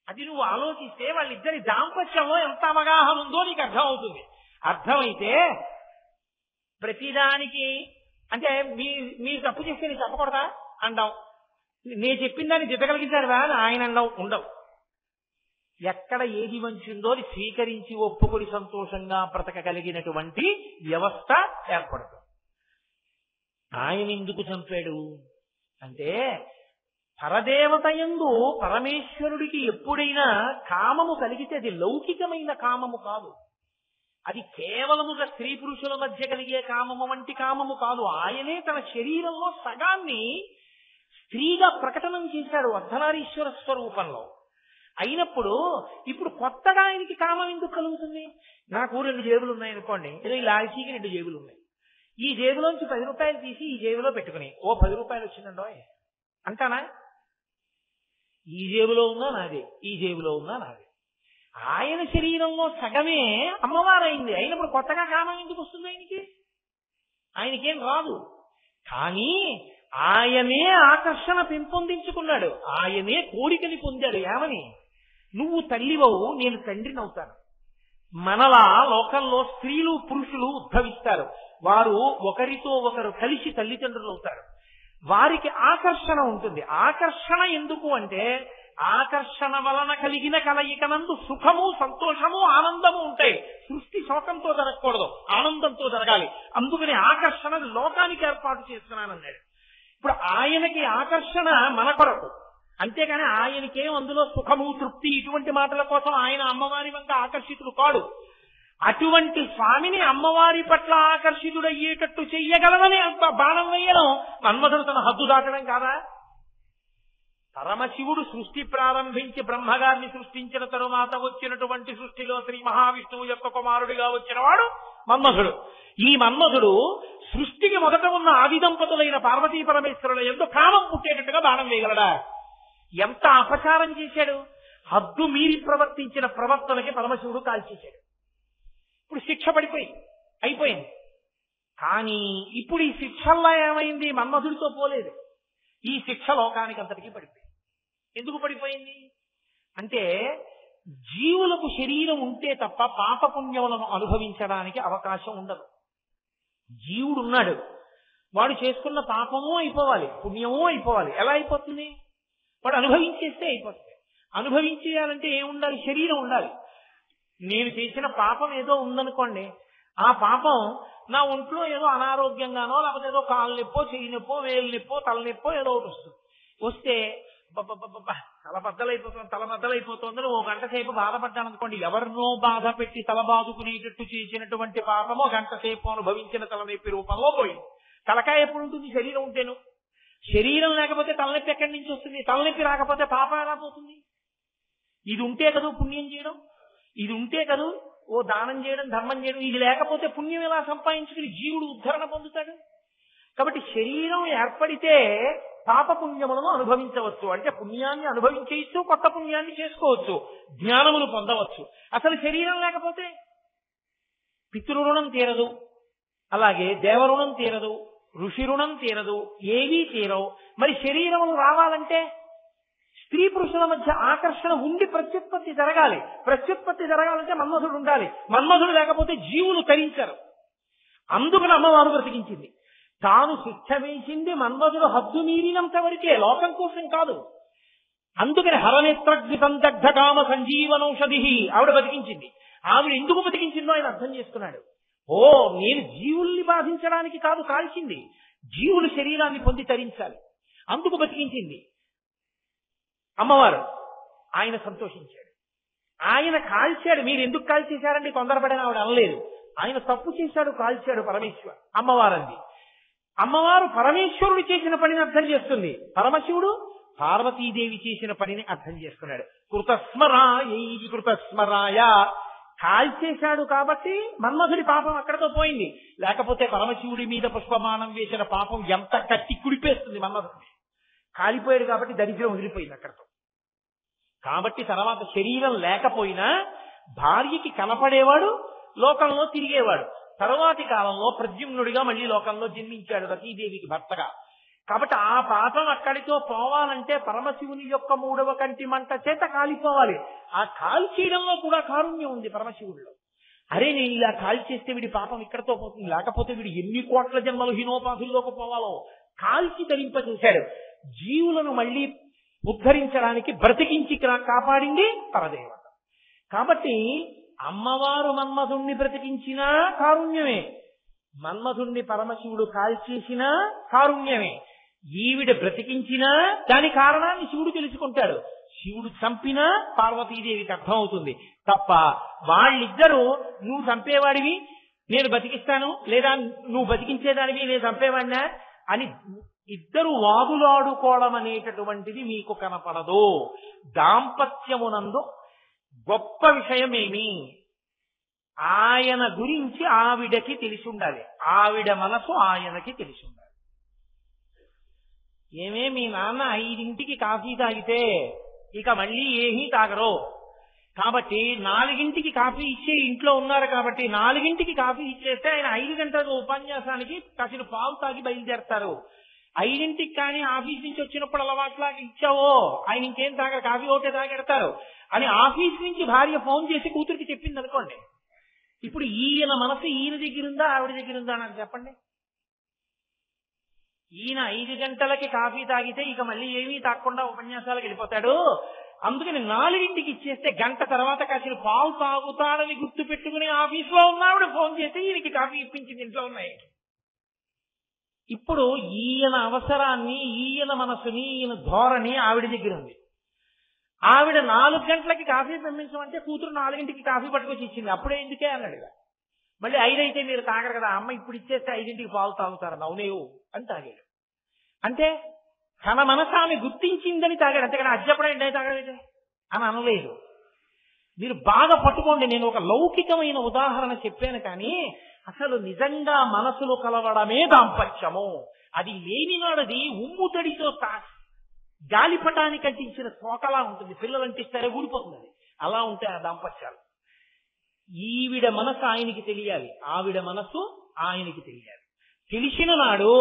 అది నువ్వు ఆలోచిస్తే వాళ్ళిద్దరి దాంపత్యంలో ఎంత అవగాహన ఉందో నీకు అర్థమవుతుంది. అర్థమైతే ప్రతిదానికి అంటే మీరు తప్పు చేస్తే నేను చెప్పకూడదా అంటాం, నేను చెప్పిన దాన్ని దిద్దగలిగించారుగా అని ఆయన అండవు ఉండవు. ఎక్కడ ఏది మంచిందో అది స్వీకరించి ఒప్పుకొని సంతోషంగా బ్రతకగలిగినటువంటి వ్యవస్థ ఏర్పడుతుంది. ఆయన ఎందుకు చంపాడు అంటే, పరదేవతయందు పరమేశ్వరుడికి ఎప్పుడైనా కామము కలిగితే అది లౌకికమైన కామము కాదు, అది కేవలముగా స్త్రీ పురుషుల మధ్య కలిగే కామము వంటి కామము కాదు. ఆయనే తన శరీరంలో సగాన్ని స్త్రీగా ప్రకటనం చేశాడు అర్ధనారీశ్వర స్వరూపంలో. అయినప్పుడు ఇప్పుడు కొత్తగా ఆయనకి కామం ఎందుకు కలుగుతుంది? నాకు 2 జేబులు ఉన్నాయనుకోండి, ఏదో ఈ లాల్చీకి 2 జేబులు ఉన్నాయి, ఈ జేబులోంచి 10 రూపాయలు తీసి ఈ జేబులో పెట్టుకుని ఓ 10 రూపాయలు వచ్చిందండో అంటానా? ఈ జేబులో ఉన్నా నాదే, ఈ జేబులో ఉన్నా నాదే. ఆయన శరీరంలో సగమే అమ్మవారైంది. అయినప్పుడు కొత్తగా కామం ఎందుకు వస్తుంది ఆయనకి? ఆయనకేం రాదు. కానీ ఆయనే ఆకర్షణ పెంపొందించుకున్నాడు, ఆయనే కోరికని పొందాడు. ఏమని? నువ్వు తల్లివవు, నేను తండ్రిని అవుతాను. మనలా లోకంలో స్త్రీలు పురుషులు ఉద్భవిస్తారు, వారు ఒకరితో ఒకరు కలిసి తల్లిదండ్రులు అవుతారు. వారికి ఆకర్షణ ఉంటుంది. ఆకర్షణ ఎందుకు అంటే, ఆకర్షణ వలన కలిగిన కలయికనందు సుఖము సంతోషము ఆనందము ఉంటాయి. సృష్టి శోకంతో జరగకూడదు, ఆనందంతో జరగాలి. అందుకని ఆకర్షణ లోకానికి ఏర్పాటు చేస్తున్నానన్నాడు. ఇప్పుడు ఆయనకి ఆకర్షణ మన కొరకు, అంతేగాని ఆయనకేం అందులో సుఖము తృప్తి ఇటువంటి మాటల కోసం ఆయన అమ్మవారి వంక ఆకర్షితుడు కాడు. అటువంటి స్వామిని అమ్మవారి పట్ల ఆకర్షితుడయ్యేటట్టు చెయ్యగలవని అంత బాణం వేయడం మన్మధుడు తన హద్దు దాటడం కాదా? పరమశివుడు సృష్టి ప్రారంభించి బ్రహ్మగారిని సృష్టించిన తరువాత వచ్చినటువంటి సృష్టిలో శ్రీ మహావిష్ణువు యొక్క కుమారుడిగా వచ్చిన వాడు మన్మధుడు. ఈ మన్మధుడు సృష్టికి మొదట ఉన్న ఆది దంపతులైన పార్వతీ పరమేశ్వరుల యందు కామం పుట్టేటట్టుగా బాణం వేయగలడా? ఎంత అపచారం చేశాడు! హద్దు మీరి ప్రవర్తించిన ప్రవర్తనకి పరమశివుడు కాల్చేశాడు. ఇప్పుడు శిక్ష అయిపోయింది. కానీ ఇప్పుడు ఈ శిక్షల్లో ఏమైంది? మన్మధుడితో పోలేదు. ఈ శిక్ష లోకానికి అంతటికీ పడిపోయింది. ఎందుకు పడిపోయింది అంటే, జీవులకు శరీరం ఉంటే తప్ప పాపపుణ్యములను అనుభవించడానికి అవకాశం ఉండదు. జీవుడు ఉన్నాడు, వాడు చేసుకున్న పాపమూ అయిపోవాలి, పుణ్యమూ అయిపోవాలి. ఎలా అయిపోతుంది? వాడు అనుభవించేస్తే అయిపోతుంది. అనుభవించేయాలంటే ఏముండాలి? శరీరం ఉండాలి. నేను చేసిన పాపం ఏదో ఉందనుకోండి, ఆ పాపం నా ఒంట్లో ఏదో అనారోగ్యంగానో లేకపోతే ఏదో కాలు నొప్పో చెయ్యి నొప్పో వేలు నొప్పో తలనొప్పో ఏదో ఒకటి వస్తుంది. వస్తే తల బద్దలైపోతుందని 1 గంట సేపు బాధపడ్డాను అనుకోండి, ఎవరినో బాధ పెట్టి తల బాదుకునేటట్టు చేసినటువంటి పాపము 1 గంట సేపు అనుభవించిన తలనొప్పి రూపంలో పోయింది. తలకాయ ఎప్పుడు ఉంటుంది? శరీరం ఉంటేను. శరీరం లేకపోతే తలనొప్పి ఎక్కడి నుంచి వస్తుంది? తలనొప్పి రాకపోతే పాపం ఎలా పోతుంది? ఇది ఉంటే కదూ పుణ్యం చేయడం, ఇది ఉంటే కదూ ఓ దానం చేయడం ధర్మం చేయడం. ఇది లేకపోతే పుణ్యం ఎలా సంపాదించుకుని జీవుడు ఉద్ధరణ పొందుతాడు? కాబట్టి శరీరం ఏర్పడితే పాపపుణ్యములను అనుభవించవచ్చు, అంటే పుణ్యాన్ని అనుభవించేయచ్చు, కొత్త పుణ్యాన్ని చేసుకోవచ్చు, జ్ఞానమును పొందవచ్చు. అసలు శరీరం లేకపోతే పితృరుణం తీరదు, అలాగే దేవరుణం తీరదు, ఋషి రుణం తీరదు, ఏవీ తీరవు. మరి శరీరములు రావాలంటే స్త్రీ పురుషుల మధ్య ఆకర్షణ ఉండి ప్రత్యుత్పత్తి జరగాలి. ప్రత్యుత్పత్తి జరగాలంటే మన్మధుడు ఉండాలి. మన్మధుడు లేకపోతే జీవులు తరించరు. అందుకని అమ్మవారు బ్రతికించింది. తాను శిక్ష వేసింది మన్మధుడు హద్దు మీరినంత వరకే, లోకం కోసం కాదు. అందుకని హరనేత్రగ్నితం దగ్ధ కామ సంజీవనౌషధి ఆవిడ బతికించింది. ఆవిడ ఎందుకు బతికించిందో ఆయన అర్థం చేసుకున్నాడు. ఓ, నేను జీవుల్ని బాధించడానికి కాదు కాల్చింది, జీవుల శరీరాన్ని పొంది తరించాలి, అందుకు బతికించింది అమ్మవారు. ఆయన సంతోషించాడు. ఆయన కాల్చాడు. మీరు ఎందుకు కాల్చేశారండి తొందరపడని ఆవిడ అనలేదు. ఆయన తప్పు చేశాడు, కాల్చాడు పరమేశ్వరు. అమ్మవారు అంది. అమ్మవారు పరమేశ్వరుడు చేసిన పనిని అర్థం చేస్తుంది, పరమశివుడు పార్వతీదేవి చేసిన పనిని అర్థం చేసుకున్నాడు. కృతస్మరాయ కాల్చేశాడు కాబట్టి మన్మధుడి పాపం అక్కడతో పోయింది. లేకపోతే పరమశివుడి మీద పుష్పమానం వేసిన పాపం ఎంత కట్టి కుడిపేస్తుంది మన్మధుడిని. కాలిపోయాడు కాబట్టి దరిద్రం వదిలిపోయింది అక్కడతో. కాబట్టి తర్వాత శరీరం లేకపోయినా భార్యకి కనపడేవాడు, లోకంలో తిరిగేవాడు. తరువాతి కాలంలో ప్రద్యుమ్నుడిగా మళ్ళీ లోకంలో జన్మించాడు రతీదేవికి భర్తగా. కాబట్టి ఆ పాపం అక్కడితో పోవాలంటే పరమశివుని యొక్క 3వ కంటి మంట చేత కాలిపోవాలి. ఆ కాల్చేయడంలో కూడా కారుణ్యం ఉంది పరమశివుడిలో. అరే, నేను ఇలా కాల్చేస్తే వీడి పాపం ఇక్కడతో పోతుంది, లేకపోతే వీడు ఎన్ని కోట్ల జన్మలు హీనోపాధుల్లోకి పోవాలో కాల్చి తరింపచేశాడు. జీవులను మళ్ళీ ఉద్ధరించడానికి బ్రతికించి కాపాడింది పరదేవత. కాబట్టి అమ్మవారు మన్మధుణ్ణి బ్రతికించినా కారుణ్యమే, మన్మధుణ్ణి పరమశివుడు కాల్చేసినా కారుణ్యమే. ఈవిడ బ్రతికించినా దాని కారణాన్ని శివుడు తెలుసుకుంటాడు. శివుడు చంపినా పార్వతీదేవికి అర్థమవుతుంది తప్ప వాళ్ళిద్దరూ నువ్వు చంపేవాడివి నేను బతికిస్తాను, లేదా నువ్వు బతికించేదానివి నేను చంపేవాడినా అని ఇద్దరు వాదులాడుకోవడం అనేటటువంటిది మీకు కనపడదు. దాంపత్యమునందు గొప్ప విషయమేమి, ఆయన గురించి ఆవిడకి తెలిసి ఉండాలి, ఆవిడ మనసు ఆయనకి తెలిసి ఉండాలి. ఏమే మీ నాన్న 5ంటికి కాఫీ తాగితే ఇక మళ్ళీ ఏమీ తాగరు, కాబట్టి 4ంటికి కాఫీ ఇచ్చే ఇంట్లో ఉన్నారు కాబట్టి 4ంటికి కాఫీ ఇచ్చేస్తే ఆయన 5 గంటల ఉపన్యాసానికి కాసిన పాలు తాగి బయలుదేరతారు. 5ంటికి కానీ ఆఫీస్ నుంచి వచ్చినప్పుడు అలవాట్లాగా ఇచ్చావో ఆయన ఇంకేం తాగరు, కాఫీ ఒకటే తాగెడతారు అని ఆఫీస్ నుంచి భార్య ఫోన్ చేసి కూతురికి చెప్పింది అనుకోండి. ఇప్పుడు ఈయన మనసు ఈయన దగ్గర ఉందా ఆవిడ దగ్గర ఉందా నాకు చెప్పండి. ఈయన 5 గంటలకి కాఫీ తాగితే ఇక మళ్ళీ ఏమీ తాగకుండా ఉపన్యాసాలకు వెళ్ళిపోతాడు. అందుకని 4ంటికి ఇచ్చేస్తే గంట తర్వాత కాసిన పాలు తాగుతాడని గుర్తు పెట్టుకుని ఆఫీస్లో ఉన్నావిడ ఫోన్ చేసి ఈయనకి కాఫీ ఇప్పించింది ఇంట్లో ఉన్నాయి. ఇప్పుడు ఈయన అవసరాన్ని, ఈయన మనసుని, ఈయన ధోరణి ఆవిడ దగ్గర ఉంది. ఆవిడ 4 గంటలకి కాఫీ పంపించమంటే కూతురు 4ంటికి కాఫీ పట్టుకొచ్చి ఇచ్చింది. అప్పుడే ఎందుకే అన్నాడు. మళ్ళీ 5 అయితే మీరు తాగరు కదా, అమ్మ ఇప్పుడు ఇచ్చేస్తే 5ంటికి పాలు తాగుతారని అవునేవు అని తాగాడు. అంటే తన మనసు ఆమె గుర్తించిందని తాగాడు, అంతేకాని అజ్జపడే తాగలేదే అని అనలేదు. మీరు బాగా పట్టుకోండి, నేను ఒక లౌకికమైన ఉదాహరణ చెప్పాను కానీ అసలు నిజంగా మనసులు కలవడమే దాంపత్యము. అది లేనినాడది ఉమ్ముతడితో గాలిపటానికి అంటించిన తోకలా ఉంటుంది, పిల్లలు అంటిస్తారే ఊడిపోతుంది, అది అలా ఉంటాయి ఆ దాంపత్యాలు. ఈవిడ మనసు ఆయనకి తెలియాలి, ఆవిడ మనసు ఆయనకి తెలియాలి. తెలిసిన నాడు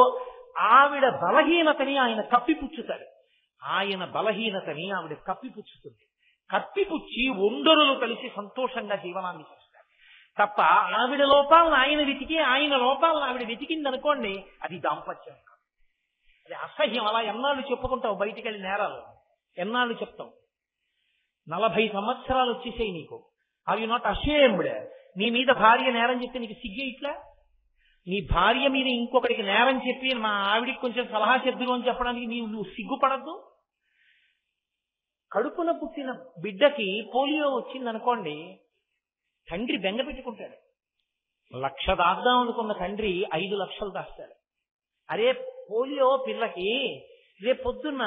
ఆవిడ బలహీనతని ఆయన కప్పిపుచ్చుతాడు, ఆయన బలహీనతని ఆవిడ కప్పిపుచ్చుతుంది. కప్పిపుచ్చి ఒండరులు కలిసి సంతోషంగా జీవనాన్ని చేస్తారు తప్ప ఆవిడ లోపాలను ఆయన వెతికి ఆయన లోపాలను ఆవిడ వెతికిందనుకోండి అది దాంపత్యం కాదు, అది అసహ్యం. అలా ఎన్నాళ్ళు చెప్పుకుంటావు బయటికి వెళ్ళి నేరాలు, ఎన్నాళ్ళు చెప్తావు? 40 సంవత్సరాలు వచ్చేసాయి నీకు. Are you not ashamed? నీ మీద భార్య నేరం చెప్తే నీకు సిగ్గే ఇట్లా? నీ భార్య మీద ఇంకొకటికి నేరం చెప్పి మా ఆవిడికి కొంచెం సలహా చెప్దురు అని చెప్పడానికి నువ్వు సిగ్గుపడద్దు? కడుపున పుట్టిన బిడ్డకి పోలియో వచ్చిందనుకోండి, తండ్రి బెంగ పెట్టుకుంటాడు. 1,00,000 దాద్దాం అనుకున్న తండ్రి 5 లక్షలు దాస్తాడు. అరే పోలియో పిల్లకి రేపు పొద్దున్న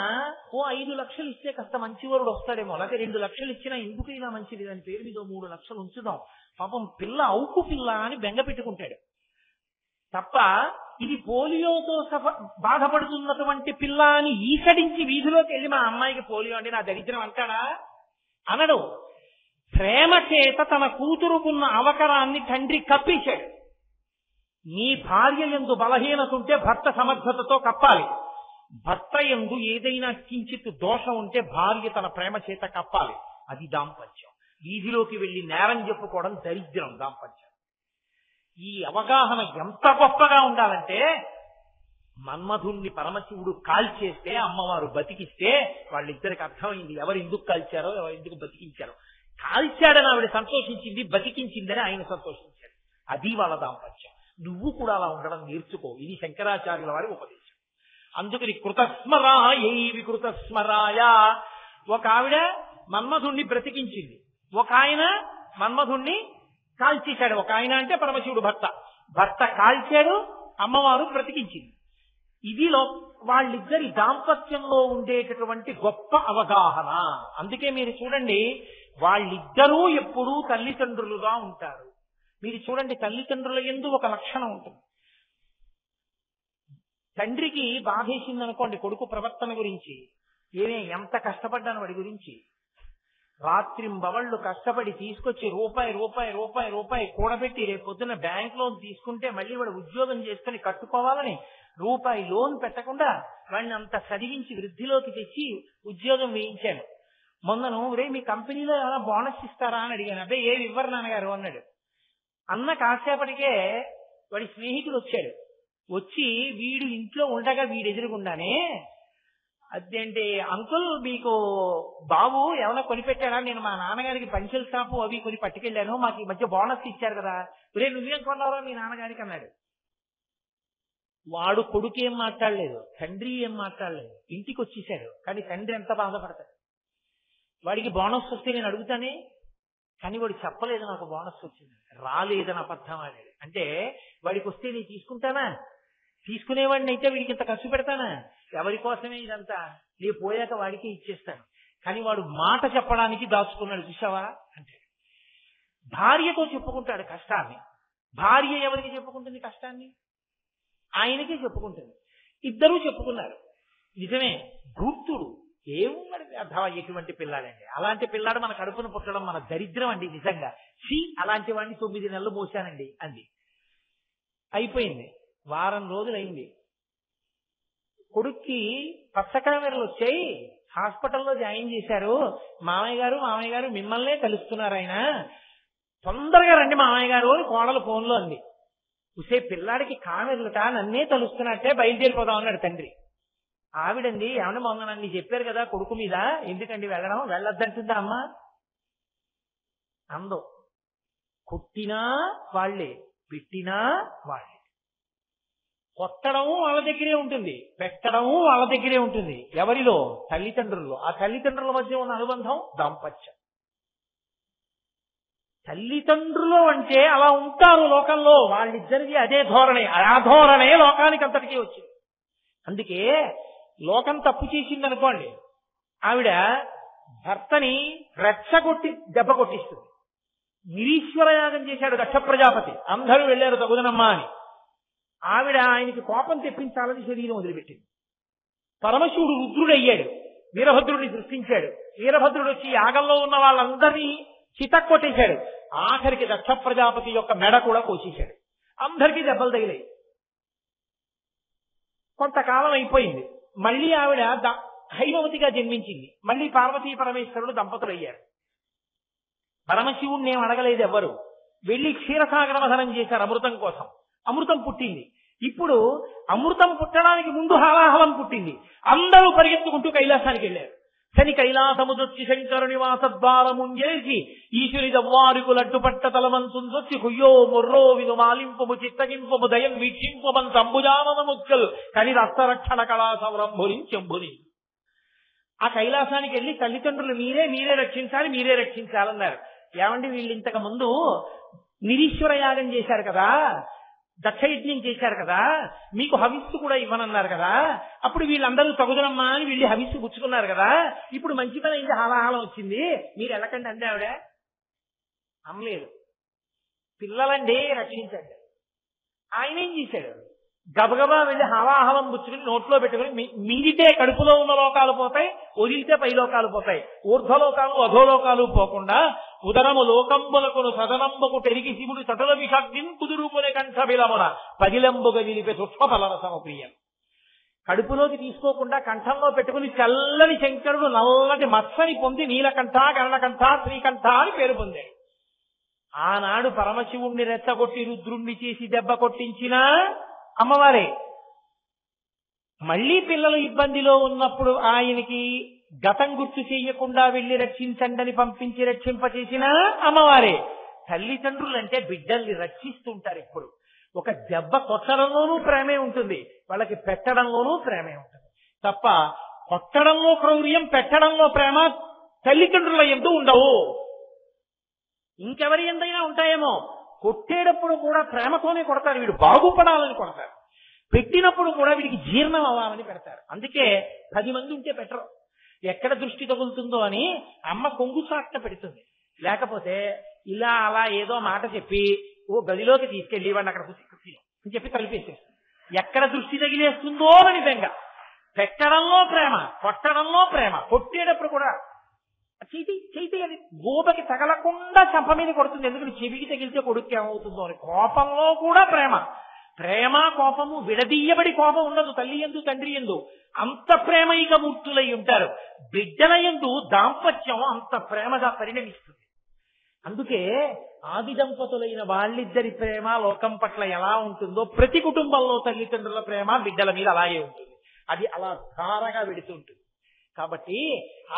5 లక్షలు ఇస్తే కాస్త మంచివాడు వస్తాడేమో, లేకపోతే 2 లక్షలు ఇచ్చినా ఎందుకైనా మంచిది దాని పేరు మీద 3 లక్షలు ఉంచుదాం, పాపం పిల్ల అవుకు పిల్ల అని బెంగ పెట్టుకుంటాడు తప్ప ఇది పోలియోతో బాధపడుతున్నటువంటి పిల్ల అని ఈసడించి వీధిలోకి వెళ్ళి మా అమ్మాయికి పోలియో అంటే నా దరిద్రం అంటాడా? అనడు. ప్రేమ చేత తన కూతురుకున్న అవకరాన్ని తండ్రి కప్పేశాడు. నీ భార్య యందు బలహీనత ఉంటే భర్త సమర్థతతో కప్పాలి, భర్త యందు ఏదైనా కించిత్ దోషం ఉంటే భార్య తన ప్రేమ చేత కప్పాలి. అది దాంపత్యం. వీధిలోకి వెళ్లి నేరం చెప్పుకోవడం దరిద్రం. దాంపత్యం ఈ అవగాహన ఎంత గొప్పగా ఉండాలంటే మన్మధుణ్ణి పరమశివుడు కాల్చేస్తే అమ్మవారు బతికిస్తే వాళ్ళిద్దరికి అర్థమైంది ఎవరు ఎందుకు కాల్చారో ఎవరు ఎందుకు బతికించారో. కాల్చాడని ఆవిడ సంతోషించింది, బతికించిందని ఆయన సంతోషించాడు. అది వాళ్ళ దాంపత్యం. నువ్వు కూడా అలా ఉండడం నేర్చుకో. ఇది శంకరాచార్యుల వారి ఉపదేశం. అందుకని కృతస్మరాయై వికృతస్మరాయ. ఒక ఆవిడ మన్మధుణ్ణి బ్రతికించింది, ఒక ఆయన మన్మధుణ్ణి కాల్చేశాడు. ఒక ఆయన అంటే పరమశివుడు భర్త కాల్చాడు, అమ్మవారు బ్రతికించింది. ఇది వాళ్ళిద్దరి దాంపత్యంలో ఉండేటటువంటి గొప్ప అవగాహన. అందుకే మీరు చూడండి, వాళ్ళిద్దరూ ఎప్పుడూ తల్లిదండ్రులుగా ఉంటారు. మీరు చూడండి, తల్లిదండ్రుల యందు ఒక లక్షణం ఉంటుంది. తండ్రికి బాధేసిందనుకోండి కొడుకు ప్రవర్తన గురించి, ఎంత కష్టపడ్డాను వాడి గురించి, రాత్రింబవళ్ళు కష్టపడి తీసుకొచ్చి రూపాయి కూడబెట్టి రేపు పొద్దున్న బ్యాంక్ లోన్ తీసుకుంటే మళ్ళీ వాడు ఉద్యోగం చేసుకుని కట్టుకోవాలని రూపాయి లోన్ పెట్టకుండా వాడిని అంత చదివించి వృద్ధిలోకి తెచ్చి ఉద్యోగం వేయించాను. మొన్నను మీ కంపెనీలో ఏమైనా బోనస్ ఇస్తారా అని అడిగాను. అదే ఏమి ఇవ్వరు నాన్నగారు అన్నాడు. అన్న కాసేపటికే వాడి స్నేహితుడు వచ్చాడు. వచ్చి వీడు ఇంట్లో ఉండగా వీడు ఎదురుగుండానే, అదేంటి అంకుల్ మీకు బాబు ఏమైనా కొనిపెట్టారా, నేను మా నాన్నగారికి పంచెల షాపు అవి కొని పట్టుకెళ్ళాను, మాకు ఈ మధ్య బోనస్ ఇచ్చారు కదా, నువ్వేం కొన్నావో మీ నాన్నగారికి అన్నాడు. వాడు కొడుకు ఏం మాట్లాడలేదు, తండ్రి ఏం మాట్లాడలేదు, ఇంటికి వచ్చేసాడు. కానీ తండ్రి ఎంత బాధపడతాడు. వాడికి బోనస్ వస్తే నేను అడుగుతానే, కానీ వాడు చెప్పలేదు నాకు బోనస్ వచ్చింది, రాలేదని అబద్ధం ఆడాడు. అంటే వాడికి వస్తే నేను తీసుకుంటానా, తీసుకునేవాడిని అయితే వీడికి ఇంత ఖర్చు పెడతానా, ఎవరి కోసమే ఇదంతా, నేను పోయాక వాడికి ఇచ్చేస్తాను. కానీ వాడు మాట చెప్పడానికి దాచుకున్నాడు. చూసావా అంటే భార్యతో చెప్పుకుంటాడు కష్టాన్ని. భార్య ఎవరికి చెప్పుకుంటుంది కష్టాన్ని? ఆయనకే చెప్పుకుంటుంది. ఇద్దరూ చెప్పుకున్నారు. నిజమే, ధూర్తుడు ఏమున్నాడు అర్థం ఎటువంటి పిల్లాడండి. అలాంటి పిల్లాడు మన కడుపును పుట్టడం మన దరిద్రం అండి నిజంగా. అలాంటి వాడిని 9 నెలలు మోసానండి అంది. అయిపోయింది, వారం రోజులైంది. కొడుక్కి పచ్చకామెరలు వచ్చాయి, హాస్పిటల్లో జాయిన్ చేశారు. మామయ్య గారు మిమ్మల్నే కలుస్తున్నారు, ఆయన తొందరగా రండి మామయ్య గారు అని కోడలు ఫోన్లో అంది. చూసే పిల్లాడికి కామెరలుట, నన్నే తలుస్తున్నట్టే, బయలుదేరిపోదాం అన్నాడు తండ్రి. ఆవిడండి, ఏమన్నా మొన్న నన్ను చెప్పారు కదా కొడుకు మీద, ఎందుకండి వెళ్ళడం, వెళ్ళొద్దంటుందా అమ్మ అందో. కొట్టినా వాళ్లే, పెట్టినా వాళ్లే. కొట్టడం వాళ్ళ దగ్గరే ఉంటుంది, పెట్టడం వాళ్ళ దగ్గరే ఉంటుంది. ఎవరిలో? తల్లిదండ్రుల్లో. ఆ తల్లిదండ్రుల మధ్య ఉన్న అనుబంధం దాంపత్యం. తల్లిదండ్రులు అంటే అలా ఉంటారు లోకంలో, వాళ్ళిద్దరిది అదే ధోరణి. ఆ ధోరణే లోకానికి అంతటికీ వచ్చింది. అందుకే లోకం తప్పు చేసిందనుకోండి, ఆవిడ భర్తని రెచ్చగొట్టి దెబ్బ కొట్టిస్తుంది. నిరీశ్వర యాగం చేశాడు దక్ష ప్రజాపతి, అందరూ వెళ్ళారు తగుదనమ్మా అని. ఆవిడ ఆయనకి కోపం తెప్పించాలని శరీరం వదిలిపెట్టింది. పరమశివుడు రుద్రుడయ్యాడు, వీరభద్రుడిని సృష్టించాడు. వీరభద్రుడు వచ్చి యాగంలో ఉన్న వాళ్ళందరినీ చితక్కొట్టేశాడు. ఆఖరికి దక్ష ప్రజాపతి యొక్క మెడ కూడా కోసేశాడు. అందరికీ దెబ్బలు తగిలాయి. కొంతకాలం అయిపోయింది, మళ్ళీ ఆవిడ హైమవతిగా జన్మించింది. మళ్ళీ పార్వతీ పరమేశ్వరుడు దంపతులు అయ్యారు. పరమశివుణ్ణి ఏం అడగలేదు ఎవ్వరు. వెళ్లి క్షీరసాగర మథనం చేశారు అమృతం కోసం. అమృతం పుట్టింది. ఇప్పుడు అమృతం పుట్టడానికి ముందు హాలాహలం పుట్టింది. అందరూ పరిగెత్తుకుంటూ కైలాసానికి వెళ్ళారు. శని కైలాసముదొచ్చి శంకరుని వాసద్వారముంజేసి ఈశ్వరి దవ్వారుకు లడ్డుపట్ట తలమంతుందొచ్చి కుయ్యో మొర్రో విను మాలింపము చిత్తగింపము దయం వీక్షింపమన్ సంభుజానముక్కలు కని రక్తరక్షణ కళా సౌరంభురించెంబుని. ఆ కైలాసానికి వెళ్ళి తల్లిదండ్రులు మీరే రక్షించాలన్నారు. ఏమండి, వీళ్ళు ఇంతకు ముందు నిరీశ్వర యాగం చేశారు కదా, దక్షయజ్ఞం చేశారు కదా, మీకు హవిస్సు కూడా ఇవ్వనన్నారు కదా, అప్పుడు వీళ్ళందరూ తగుదనమ్మా అని వీళ్ళు హవిస్సు పుచ్చుకున్నారు కదా, ఇప్పుడు మంచి పని అయింది, హాలాహలం వచ్చింది, మీరు వెళ్ళకండి అంది ఆవిడ. అమ్మలేదు. పిల్లలండి రక్షించండి. ఆయన ఏం చేశాడు? గబగబా వెళ్ళి హలాహలం పుచ్చుకుని నోట్లో పెట్టుకుని మింగితే కడుపులో ఉన్న లోకాలు పోతాయి, వదిలితే పై లోకాలు పోతాయి. ఊర్ధ్వలోకాలు అధోలోకాలు పోకుండా ఉదరము లోకంబులకును సదనంబకు పెరిగి శివుడు తటుల విషాగ్నిన్ కుదురుకునే కంఠబిలమున పదిలంబుగా నిలిపే సూక్ష్మ ఫలరసము ప్రియం. కడుపులోకి తీసుకోకుండా కంఠంలో పెట్టుకుని చల్లని శంకరుడు నల్లటి మత్సని పొంది నీలకంఠ, గరణకంఠ, శ్రీకంఠ అని పేరు పొందాడు. ఆనాడు పరమశివుణ్ణి రెచ్చగొట్టి రుద్రుణ్ణి చేసి దెబ్బ కొట్టించిన అమ్మవారే. మళ్ళీ పిల్లలు ఇబ్బందిలో ఉన్నప్పుడు ఆయనకి గతం గుర్తు చేయకుండా వెళ్లి రక్షించండి పంపించి రక్షింపచేసిన అమ్మవారే. తల్లిదండ్రులు అంటే బిడ్డల్ని రక్షిస్తుంటారు. ఎప్పుడు ఒక దెబ్బ కొట్టడంలోనూ ప్రేమే ఉంటుంది, వాళ్ళకి పెట్టడంలోనూ ప్రేమే ఉంటుంది తప్ప కొట్టడంలో క్రౌర్యం పెట్టడంలో ప్రేమ తల్లిదండ్రుల యందు ఉండవు. ఇంకెవరి ఎందైనా ఉంటాయేమో. కొట్టేటప్పుడు కూడా ప్రేమతోనే కొడతారు, వీడు బాగుపడాలని కొడతారు. పెట్టినప్పుడు కూడా వీడికి జీర్ణం అవ్వాలని పెడతారు. అందుకే 10 మంది ఉంటే పెట్టరు, ఎక్కడ దృష్టి తగులుతుందో అని అమ్మ కొంగు చాట్న పెడుతుంది. లేకపోతే ఇలా అలా ఏదో మాట చెప్పి ఓ గదిలోకి తీసుకెళ్లి వాడిని అక్కడ కూర్చి అని చెప్పి తలిపేసేస్తుంది. ఎక్కడ దృష్టి తగిలేస్తుందో అని బెంగ. పెట్టడంలో ప్రేమ, కొట్టడంలో ప్రేమ. కొట్టేటప్పుడు కూడా చేతి అది గోపకి తగలకుండా చంప మీద కొడుతుంది, ఎందుకంటే చెవికి తగిలితే కొడుకు ఏమవుతుందో అని. కోపంలో కూడా ప్రేమ. ప్రేమ కోపము విడదీయబడి కోపం ఉండదు తల్లి యందు తండ్రి యందు. అంత ప్రేమైక మూర్తులై ఉంటారు. బిడ్డల యందు దాంపత్యం అంత ప్రేమగా పరిణమిస్తుంది. అందుకే ఆది దంపతులైన వాళ్ళిద్దరి ప్రేమ లోకం పట్ల ఎలా ఉంటుందో ప్రతి కుటుంబంలో తల్లిదండ్రుల ప్రేమ బిడ్డల మీద అలాగే ఉంటుంది. అది అలా ధారగా వెడుతుంటుంది. కాబట్టి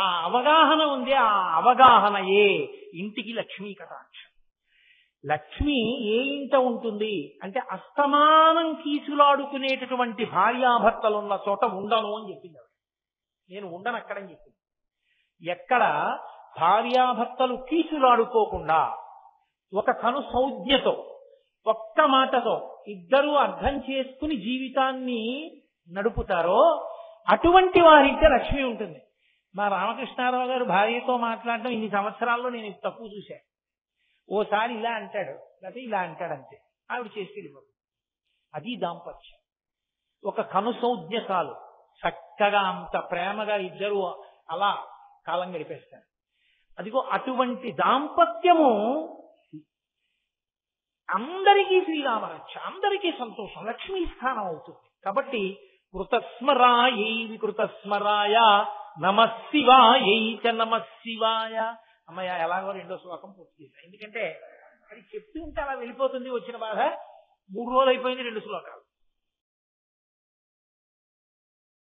ఆ అవగాహన ఉంది. ఆ అవగాహనయే ఇంటికి లక్ష్మీ కటాక్షం. లక్ష్మి ఏ ఇంట ఉంటుంది అంటే అస్తమానం కీసులాడుకునేటటువంటి భార్యాభర్తలున్న చోట ఉండను అని చెప్పింది. నేను ఉండను అక్కడని చెప్పింది. ఎక్కడ భార్యాభర్తలు కీసులాడుకోకుండా ఒక కను సౌజ్ఞతో ఒక్క మాటతో ఇద్దరూ అర్థం చేసుకుని జీవితాన్ని నడుపుతారో అటువంటి వారింటే లక్ష్మి ఉంటుంది. మా రామకృష్ణారావు గారు భార్యతో మాట్లాడడం ఇన్ని సంవత్సరాల్లో నేను తక్కువ చూశాను. ఓసారి ఇలా అంటాడు, లేకపోతే ఇలా అంటాడు, అంతే. ఆవిడ చేసుకెళ్ళిపోతుంది. అది దాంపత్యం. ఒక కను సౌజ్ఞ చాలు, చక్కగా అంత ప్రేమగా ఇద్దరు అలా కాలం గడిపేస్తారు. అదిగో అటువంటి దాంపత్యము అందరికీ శ్రీరామరక్ష, అందరికీ సంతోషం, లక్ష్మీ స్థానం అవుతుంది. కాబట్టి కృతస్మరాయై వికృతస్మరాయ నమశివాయై చ నమశివాయ. అమ్మయ్య ఎలాగో 2వ శ్లోకం పూర్తి చేశాను. ఎందుకంటే అది చెప్తూ ఉంటే అలా వెళ్ళిపోతుంది. వచ్చిన బాధ 3 రోజులు అయిపోయింది, 2 శ్లోకాలు.